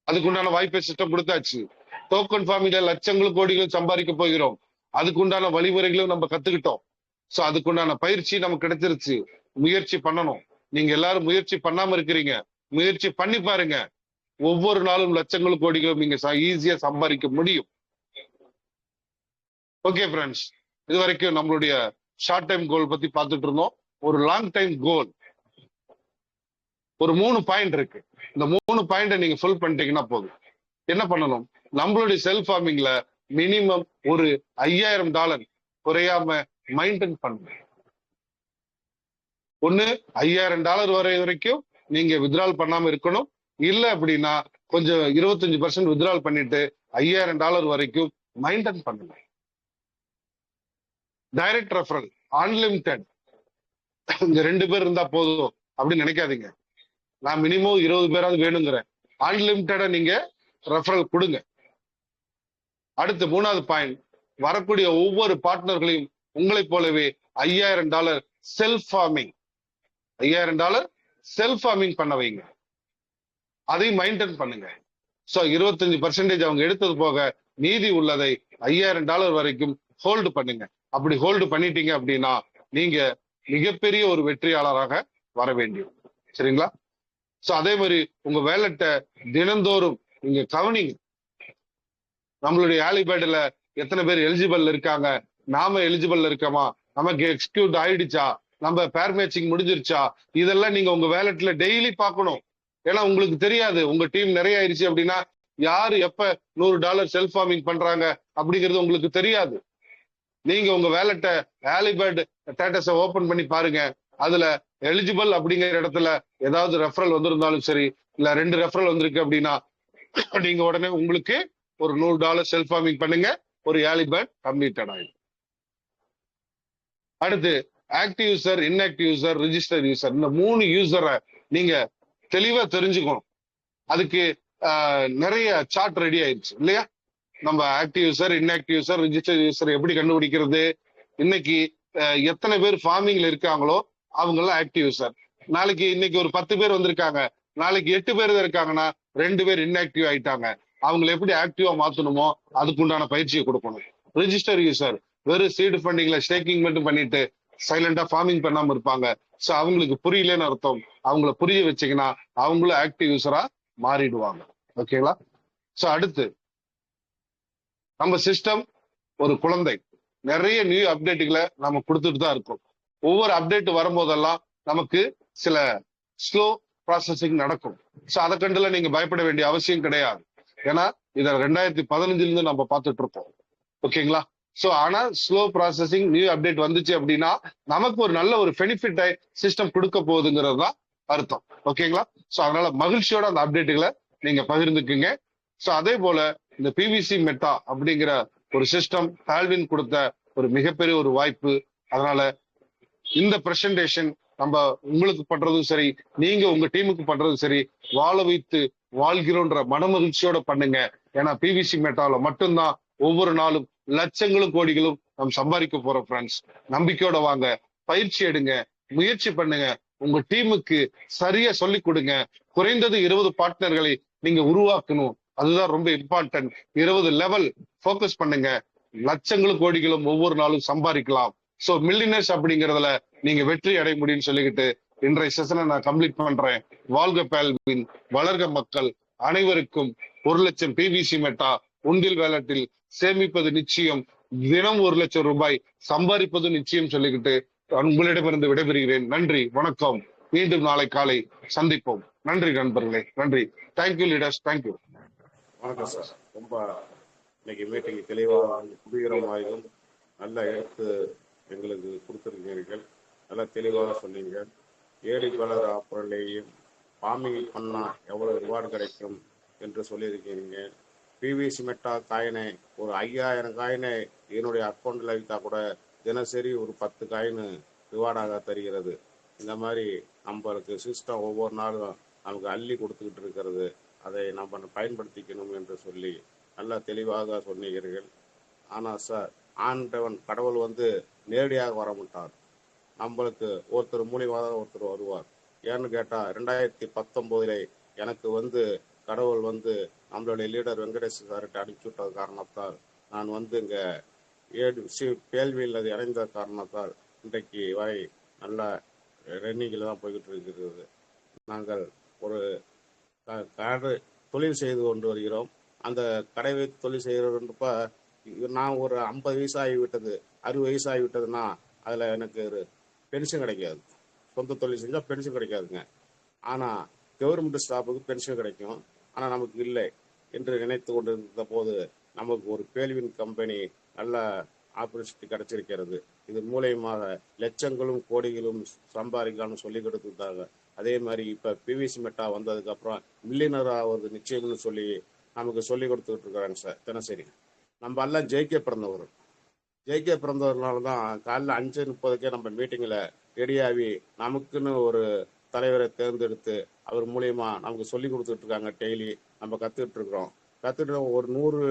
அதுக்குண்டான வாய்ப்பை சிஸ்டம் கொடுத்தாச்சு. டோக்கன் ஃபார்மிங்ல லட்சங்களும் கோடிகளும் சம்பாதிக்க போகிறோம். அதுக்குண்டான வழிமுறைகளும் நம்ம கத்துக்கிட்டோம். சோ அதுக்குண்டான பயிற்சி நமக்கு கிடைச்சிருச்சு. முயற்சி பண்ணணும். நீங்க எல்லாரும் முயற்சி பண்ணாம இருக்கிறீங்க. முயற்சி பண்ணி பாருங்க. ஒவ்வொரு நாளும் லட்சங்கள் கோடிகளும் நீங்க ஈஸியா சம்பாதிக்க முடியும். ஓகே ஃப்ரெண்ட்ஸ், இது வரைக்கும் நம்மளுடைய ஷார்ட் டைம் கோல் பத்தி பார்த்துட்டு இருந்தோம். ஒரு லாங் டைம் கோல் ஒரு 3 பாயிண்ட் இருக்கு. இந்த 3 பாயிண்ட நீங்க ஃபுல் பண்ணிட்டீங்கன்னா போதும். என்ன பண்ணணும்? நம்மளுடைய செல்ஃப் ஃபார்மிங்ல மினிமம் ஒரு $5000 குறையாம மெயின்டைன் பண்ணுங்க. ஒண்ணு $5000 வரைக்கும் நீங்க வித்ட்ரால் பண்ணாம இருக்கணும். இல்ல அப்படின்னா கொஞ்சம் 25% வித்ட்ரால் பண்ணிட்டு $5000 வரைக்கும் மெயின்டைன் பண்ணுங்க. டைரக்ட் ரெஃபரல், அன்லிமிட்டெட், இங்க 2 பேர் இருந்தா போதும் அப்படின்னு நினைக்காதீங்க. நான் மினிமம் 20 பேராவது வேணுங்கிறேன். அன்லிமிட்டடா நீங்க ரெஃபரல் கொடுங்க. அடுத்து 3வது பாயிண்ட், வரக்கூடிய ஒவ்வொரு பார்ட்னர்களையும் உங்களைப் போலவே $5000 செல்ஃப் ஃபார்மிங், $5000 செல்ஃப் ஃபார்மிங் பண்ண வைங்க. அதையும் மெயின்டைன் பண்ணுங்க. சோ 25% அவங்க எடுத்தது போக மீதி உள்ளதை $5000 வரைக்கும் ஹோல்டு பண்ணுங்க. அப்படி ஹோல்டு பண்ணிட்டீங்க அப்படின்னா நீங்க மிகப்பெரிய ஒரு வெற்றியாளராக வர வேண்டியும். சரிங்களா? சோ அதே மாதிரி உங்க வேலெட்டை தினந்தோறும் நீங்க கவனிங்க. நம்மளுடைய ஆலிபேட்ல எத்தனை பேர் எலிஜிபிள் இருக்காங்க, நாம எலிஜிபிள் இருக்கோமா, நமக்கு எக்ஸிக்யூட் ஆயிடுச்சா, நம்ம பேர் மேட்சிங் முடிஞ்சிருச்சா, இதெல்லாம் நீங்க உங்க வேலெட்ல டெய்லி பார்க்கணும். ஏன்னா உங்களுக்கு தெரியாது உங்க டீம் நிறைய ஆயிடுச்சு அப்படின்னா யாரு எப்ப $100 செல்ஃப் ஃபார்மிங் பண்றாங்க அப்படிங்கிறது உங்களுக்கு தெரியாது. நீங்க உங்க வேலெட்டை ஆலிபேட் ஸ்டேட்டஸை ஓபன் பண்ணி பாருங்க. அதுல எலிஜிபிள் அப்படிங்கிற இடத்துல ஏதாவது ரெஃபரல் வந்திருந்தாலும் சரி, இல்ல 2 ரெஃபரல் வந்திருக்கு அப்படின்னா நீங்க உடனே உங்களுக்கு ஒரு $100 செல்ஃப் ஃபார்மிங் பண்ணுங்க. ஒரு ஆலிபேட் கம்ப்ளீட்டட் ஆயிடும். அடுத்து active user, inactive user, register user, இந்த 3 யூசரை நீங்க தெளிவா தெரிஞ்சுக்கணும். அதுக்கு நிறைய சார்ட் ரெடி ஆயிடுச்சு இல்லையா? நம்ம active user, inactive user, register user எப்படி கண்டுபிடிக்கிறது? இன்னைக்கு எத்தனை பேர் ஃபார்மிங்ல இருக்காங்களோ அவங்க எல்லாம் ஆக்டிவ் யூசர். இன்னைக்கு ஒரு 10 பேர் வந்திருக்காங்க, நாளைக்கு 8 பேர் இருக்காங்கன்னா 2 பேர் இன்ஆக்டிவ் ஆயிட்டாங்க. அவங்களை எப்படி ஆக்டிவா மாத்தணுமோ அதுக்குண்டான பயிற்சியை கொடுக்கணும். ரிஜிஸ்டர் யூசர் வெறும் சீடு ஃபண்டிங்ல ஸ்டேக்கிங் மட்டும் பண்ணிட்டு சைலண்டா ஃபார்மிங் பண்ணாம இருப்பாங்க. சோ அவங்களுக்கு புரியலன்னு அர்த்தம். அவங்கள புரிய வச்சீங்கன்னா அவங்களும் ஆக்டிவ் யூசரா மாறிடுவாங்க. ஓகேங்களா? சோ அடுத்து நம்ம சிஸ்டம் ஒரு குழந்தை, நிறைய நியூ அப்டேட்டுகளை நம்ம கொடுத்துட்டு தான் இருக்கோம். ஒவ்வொரு அப்டேட் வரும்போதெல்லாம் நமக்கு சில ஸ்லோ ப்ராசஸிங் நடக்கும். சோ அதை கண்டுல நீங்க பயப்பட வேண்டிய அவசியம் கிடையாது. ஏன்னா இத 2015 இருந்து நம்ம பார்த்துட்டு இருக்கோம். ஓகேங்களா? சோ ஆனா ஸ்லோ ப்ராசஸிங் நியூ அப்டேட் வந்துச்சு அப்படின்னா நமக்கு ஒரு நல்ல ஒரு பெனிஃபிட் சிஸ்டம் கொடுக்க போகுதுங்கிறது தான் அர்த்தம். ஓகேங்களா? சோ அதனால மகிழ்ச்சியோட அந்த அப்டேட்டுகளை நீங்க பகிர்ந்துக்குங்க. சோ அதே போல இந்த பிவிசி மெட்டா அப்படிங்கிற ஒரு சிஸ்டம் ஆல்வின் கொடுத்த ஒரு மிகப்பெரிய ஒரு வாய்ப்பு. அதனால இந்த பிரசன்டேஷன் நம்ம உங்களுக்கு பண்றதும் சரி, நீங்க உங்க டீமுக்கு பண்றதும் சரி, வாழ வைத்து வாழ்கிறோன்ற மனமகிழ்ச்சியோட பண்ணுங்க. ஏன்னா பிவிசி மெட்டால மட்டும்தான் ஒவ்வொரு நாளும் லட்சங்களும் கோடிகளும் நம்ம சம்பாதிக்க போறோம். ஃப்ரெண்ட்ஸ், நம்பிக்கையோட வாங்க, பயிற்சி எடுங்க, முயற்சி பண்ணுங்க, உங்க டீமுக்கு சரியா சொல்லி கொடுங்க. குறைந்தது 20 பார்ட்னர்களை நீங்க உருவாக்கணும். அதுதான் ரொம்ப இம்பார்ட்டன்ட். 20 லெவல் போக்கஸ் பண்ணுங்க. லட்சங்களும் கோடிகளும் ஒவ்வொரு நாளும் சம்பாதிக்கலாம். சோ மில்லியனர்ஸ் அப்படிங்கறதுல நீங்க வெற்றி அடைய முடியும்னு சொல்லிக்கிட்டு இன்றைய செஷனை நான் கம்ப்ளீட் பண்றேன். வாழ்க பால்வின், வளர்க மக்கள். அனைவருக்கும் 1 லட்சம் பிவிசி மெட்டா உண்டில் வேலட்டில் சேமிப்பது நிச்சயம், தினம் 1 லட்சம் ரூபாய் சம்பாதிப்பது நிச்சயம் சொல்லிக்கிட்டு உங்களிடமிருந்து விடைபெறுகிறேன். நன்றி, வணக்கம். மீண்டும் நாளை காலை சந்திப்போம். நன்றி நண்பர்களே, நன்றி. Thank you leaders, thank you. வணக்கம் சார். ரொம்ப இன்னைக்கு மீட்டிங் தெளிவாக புரிகிறமாயும் நல்ல எடுத்து எங்களுக்கு கொடுத்துருக்கீர்கள். நல்லா தெளிவாக சொன்னீங்க. ஏடி கலர் ஆப்பரிலேயும் ஃபார்மிங் பண்ணா எவ்வளவு ரிவார்டு கிடைக்கும் என்று சொல்லியிருக்கீங்க. பிவிசி மெட்டா காயினை ஒரு 5000 காயினை என்னுடைய அக்கௌண்ட்டில் வைத்தா கூட தினசரி ஒரு 10 காயின் ரிவார்டாக தருகிறது. இந்த மாதிரி நம்மளுக்கு சிஸ்டம் ஒவ்வொரு நாளும் நமக்கு அள்ளி கொடுத்துக்கிட்டு இருக்கிறது. அதை நம்ம பயன்படுத்திக்கணும் என்று சொல்லி நல்லா தெளிவாக சொன்னீர்கள். ஆனால் சார், ஆண்டவன் கடவுள் நேரடியாக வர மாட்டார். நம்மளுக்கு ஒருத்தர் மூலியமாக தான் ஒருத்தர் வருவார். ஏன்னு கேட்டால் 2019 எனக்கு கடவுள் நம்மளுடைய லீடர் வெங்கடேஷ் சார்கிட்ட அனுப்பிச்சு விட்டது காரணத்தால் நான் இங்கே கேள்வியில் அது இணைந்த காரணத்தால் இன்றைக்கு வரை நல்ல ரன்னிங்கில் தான் போய்கிட்டு இருக்கிறது. நாங்கள் ஒரு கடை தொழில் செய்து கொண்டு வருகிறோம். அந்த கடை வைத்து தொழில் செய்கிறப்ப நான் ஒரு 50 வயசு ஆகிவிட்டது, 60 வயசு ஆகிவிட்டதுன்னா அதில் எனக்கு ஒரு பென்ஷன் கிடைக்காது. சொந்த தொழில் செஞ்சால் பென்ஷன் கிடைக்காதுங்க. ஆனால் கவர்மெண்ட் ஸ்டாஃபுக்கு பென்ஷன் கிடைக்கும். ஆனால் நமக்கு இல்லை என்று நினைத்து கொண்டிருந்த போது நமக்கு ஒரு பேல்வின் கம்பெனி நல்ல ஆப்பர்ச்சுனிட்டி கிடைச்சிருக்கிறது. இது மூலியமாக லட்சங்களும் கோடிகளும் சம்பாதிக்கலாம்னு சொல்லி கொடுத்துட்டாங்க. அதே மாதிரி இப்போ பிவிசி மெட்டா வந்ததுக்கப்புறம் மில்லியனர் ஆவது நிச்சயம்னு சொல்லி நமக்கு சொல்லி கொடுத்துக்கிட்டு இருக்கிறாங்க சார். தினசரி நம்ம எல்லாம் ஜெயிக்க பிறந்தவர்னால தான் காலைல 5:30க்கே நம்ம மீட்டிங்கில் ரெடியாகி நமக்குன்னு ஒரு தலைவரை தேர்ந்தெடுத்து அவர் மூலியமா நமக்கு சொல்லி கொடுத்துட்டு இருக்காங்க. டெய்லி நம்ம கற்றுட்டு ஒரு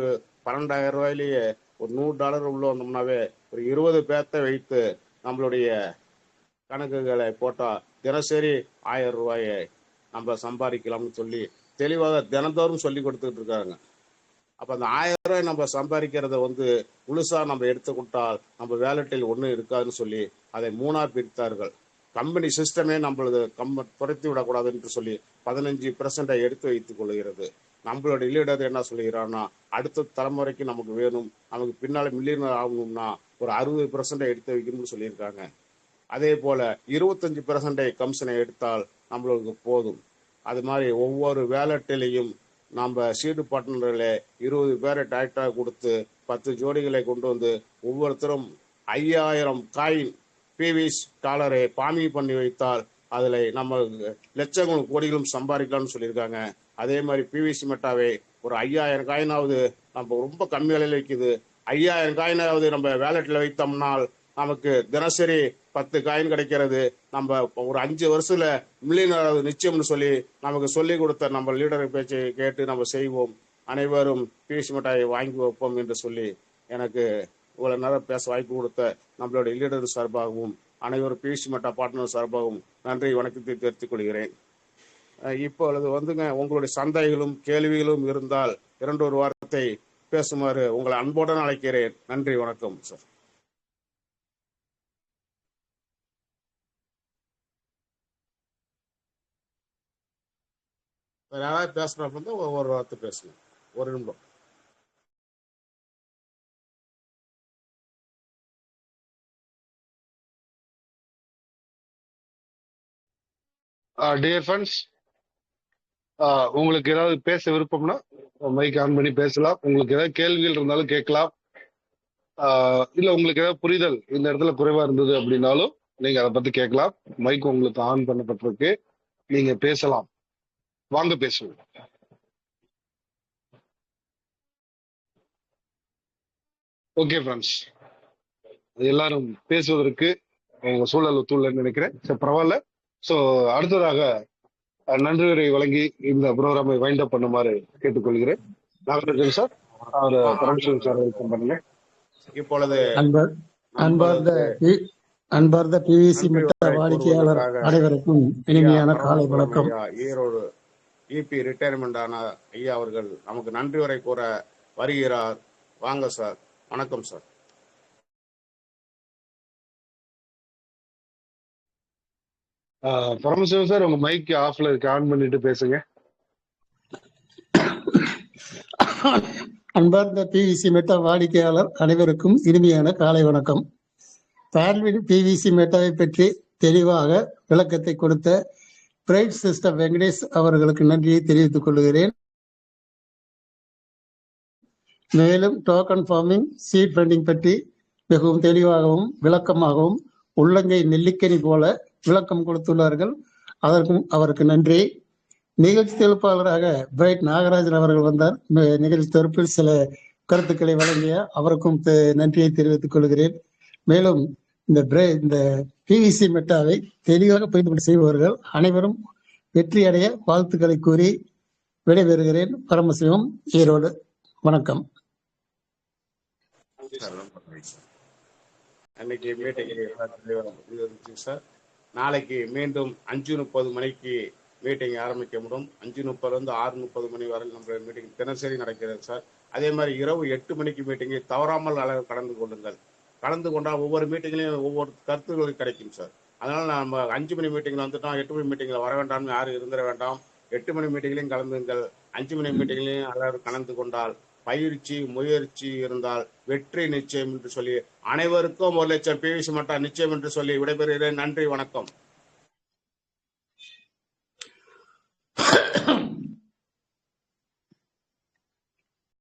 12,000 ரூபாயிலேயே ஒரு $100 உள்ள வந்தோம்னாவே ஒரு 20 பேர்த்தை வைத்து நம்மளுடைய கணக்குகளை போட்டால் தினசரி 1000 ரூபாயை நம்ம சம்பாதிக்கலாம்னு சொல்லி தெளிவாக தினந்தோறும் சொல்லி கொடுத்துட்டு இருக்காங்க. அப்போ அந்த 1000 ரூபாய் நம்ம சம்பாதிக்கிறத முழுசா நம்ம எடுத்துக்கொண்டால் நம்ம வேலட்டில் ஒன்றும் இருக்காதுன்னு சொல்லி அதை 3ஆ பிரித்தார்கள். கம்பெனி சிஸ்டமே நம்மளது குறைத்து விடக்கூடாது என்று சொல்லி 15% எடுத்து வைத்துக் கொள்கிறது. நம்மளோட லீடர் என்ன சொல்லுகிறான்னா, அடுத்த தலைமுறைக்கு நமக்கு வேணும், நமக்கு பின்னால் மில்லியனர் ஆகணும்னா ஒரு 60% எடுத்து வைக்கணும்னு சொல்லியிருக்காங்க. அதே போல 25% கமிஷனை எடுத்தால் நம்மளுக்கு போதும். அது மாதிரி ஒவ்வொரு வேலட்டிலையும் நம்ம சீடு பார்ட்னர்களை 20 பேரை டைரக்டாக கொடுத்து 10 ஜோடிகளை கொண்டு வந்து ஒவ்வொருத்தரும் 5000 காயின் பிவிஸ் டாலரை பாமி பண்ணி வைத்தால் அதில் நம்ம லட்சங்களும் கோடிகளும் சம்பாதிக்கலாம்னு சொல்லியிருக்காங்க. அதே மாதிரி பிவிசி மெட்டாவை ஒரு 5000 காயினாவது நம்ம ரொம்ப கம்மி விலையில் வைக்குது. 5000 காயினாவது நம்ம வேலெட்டில் வைத்தோம்னால் நமக்கு தினசரி 10 காயின் கிடைக்கிறது. நம்ம ஒரு 5 வருஷத்துல மில்லியனர் நிச்சயம்னு சொல்லி நமக்கு சொல்லி கொடுத்த நம்ம லீடர் பேச்சை கேட்டு நம்ம செய்வோம். அனைவரும் பிவிசி மெட்டாயை வாங்கி வைப்போம் என்று சொல்லி எனக்கு இவ்வளவு நேரம் பேச வாய்ப்பு கொடுத்த நம்மளுடைய லீடர் சார்பாகவும் அனைவரும் பிவிசி மெட்டா பார்ட்னர் சார்பாகவும் நன்றி வணக்கத்தை தெரிவித்துக் கொள்கிறேன். இப்பொழுது உங்களுடைய சந்தைகளும் கேள்விகளும் இருந்தால் 2 வாரத்தை பேசுமாறு உங்களை அன்புடன் அழைக்கிறேன். நன்றி, வணக்கம் சார். யாராவது பேசுறப்ப ஒவ்வொரு வார்த்தை பேசுங்க, ஒரு நிமிடம். டியர் ஃப்ரெண்ட்ஸ், உங்களுக்கு ஏதாவது பேச விருப்பம்னா மைக் ஆன் பண்ணி பேசலாம். உங்களுக்கு ஏதாவது கேள்விகள் இருந்தாலும் கேட்கலாம். இல்ல உங்களுக்கு ஏதாவது புரிதல் இந்த இடத்துல குறைவா இருந்தது அப்படின்னாலும் நீங்க அதை பத்தி கேட்கலாம். மைக் உங்களுக்கு ஆன் பண்ணப்பட்டிருக்கு, நீங்க பேசலாம். வாங்க பேசுவோம். ஓகே ஃப்ரெண்ட்ஸ், எல்லாரும் பேசுவதற்கு உங்க சூழல் ஒத்துழைன்னு நினைக்கிறேன். சரி, பரவாயில்ல. ஸோ அடுத்ததாக நன்றியுரை வழங்கி இந்த ப்ரோக்ராமை வைண்ட் அப் பண்ணுமாறு கேட்டுக்கொள்கிறேன். நாகராஜன் சார், அவர் பரமேஸ்வரன் சார் வெல்கம் பண்ணுங்க. இப்பொழுது அன்பார்ந்த பிவிசி மெட்டா வாடிக்கையாளர் அனைவருக்கும் இனிமையான காலை வணக்கம். ஈரோடு இபி ரிட்டையர்மெண்ட் ஆன ஐயா அவர்கள் நமக்கு நன்றி உரை கூற வருகிறார். வாங்க சார். வணக்கம் சார். பரமசிவம் சார், உங்க மைக் ஆஃப்ல இருக்கு, ஆன் பண்ணிட்டு பேசுங்க. அன்பார்ந்த பிவிசி மெட்டா வாடிக்கையாளர் அனைவருக்கும் இனிமையான காலை வணக்கம். பிவிசி மெட்டாவை பற்றி தெளிவாக விளக்கத்தை கொடுத்த பிரைட் சிஸ்டர் வெங்கடேஷ் அவர்களுக்கு நன்றியை தெரிவித்துக் கொள்கிறேன். மேலும் டோக்கன் ஃபார்மிங், சீட் ஃபண்டிங் பற்றி மிகவும் தெளிவாகவும் விளக்கமாகவும் உள்ளங்கை நெல்லிக்கனி போல விளக்கம் கொடுத்துள்ளார்கள். அதற்கும் அவருக்கு நன்றி. நிகழ்ச்சி தொகுப்பாளராக பிரைட் நாகராஜன் அவர்கள் வந்தார். நிகழ்ச்சி தொகுப்பில் சில கருத்துக்களை வழங்கிய அவருக்கும் நன்றியை தெரிவித்துக் கொள்கிறேன். மேலும் இந்த பிவிசி மெட்டாவை தெளிவாக பயன்படுத்தி செய்பவர்கள் அனைவரும் வெற்றி அடைய வாழ்த்துக்களை கூறி விடைபெறுகிறேன். பரமசிவம், ஈரோடு. வணக்கம். அன்னைக்கு மீட்டிங் இருந்துச்சு சார். நாளைக்கு மீண்டும் 5:30 மணிக்கு மீட்டிங் ஆரம்பிக்க முடியும். 5:30 6:30 மணி வரை நம்ம மீட்டிங் தினசரி நடக்கிறது சார். அதே மாதிரி இரவு 8 மணிக்கு மீட்டிங்கை தவறாமல் கலந்து கொள்ளுங்கள். கலந்து கொண்டால் ஒவ்வொரு மீட்டிங்லையும் ஒவ்வொரு கருத்துக்கள் கிடைக்கும் சார். அதனால நம்ம 5 மணி மீட்டிங்ல வந்துட்டோம், 8 மணி மீட்டிங்ல வர வேண்டாம்னு யாரும் இருந்துட வேண்டாம். 8 மணி மீட்டிங்லையும் கலந்துங்கள், 5 மணி மீட்டிங்லையும் எல்லாரும் கலந்து கொண்டால், பயிற்சி முயற்சி இருந்தால் வெற்றி நிச்சயம் என்று சொல்லி அனைவருக்கும் 1,00,000 PVC மட்டா நிச்சயம் என்று சொல்லி விடைபெறுகிறேன். நன்றி, வணக்கம்.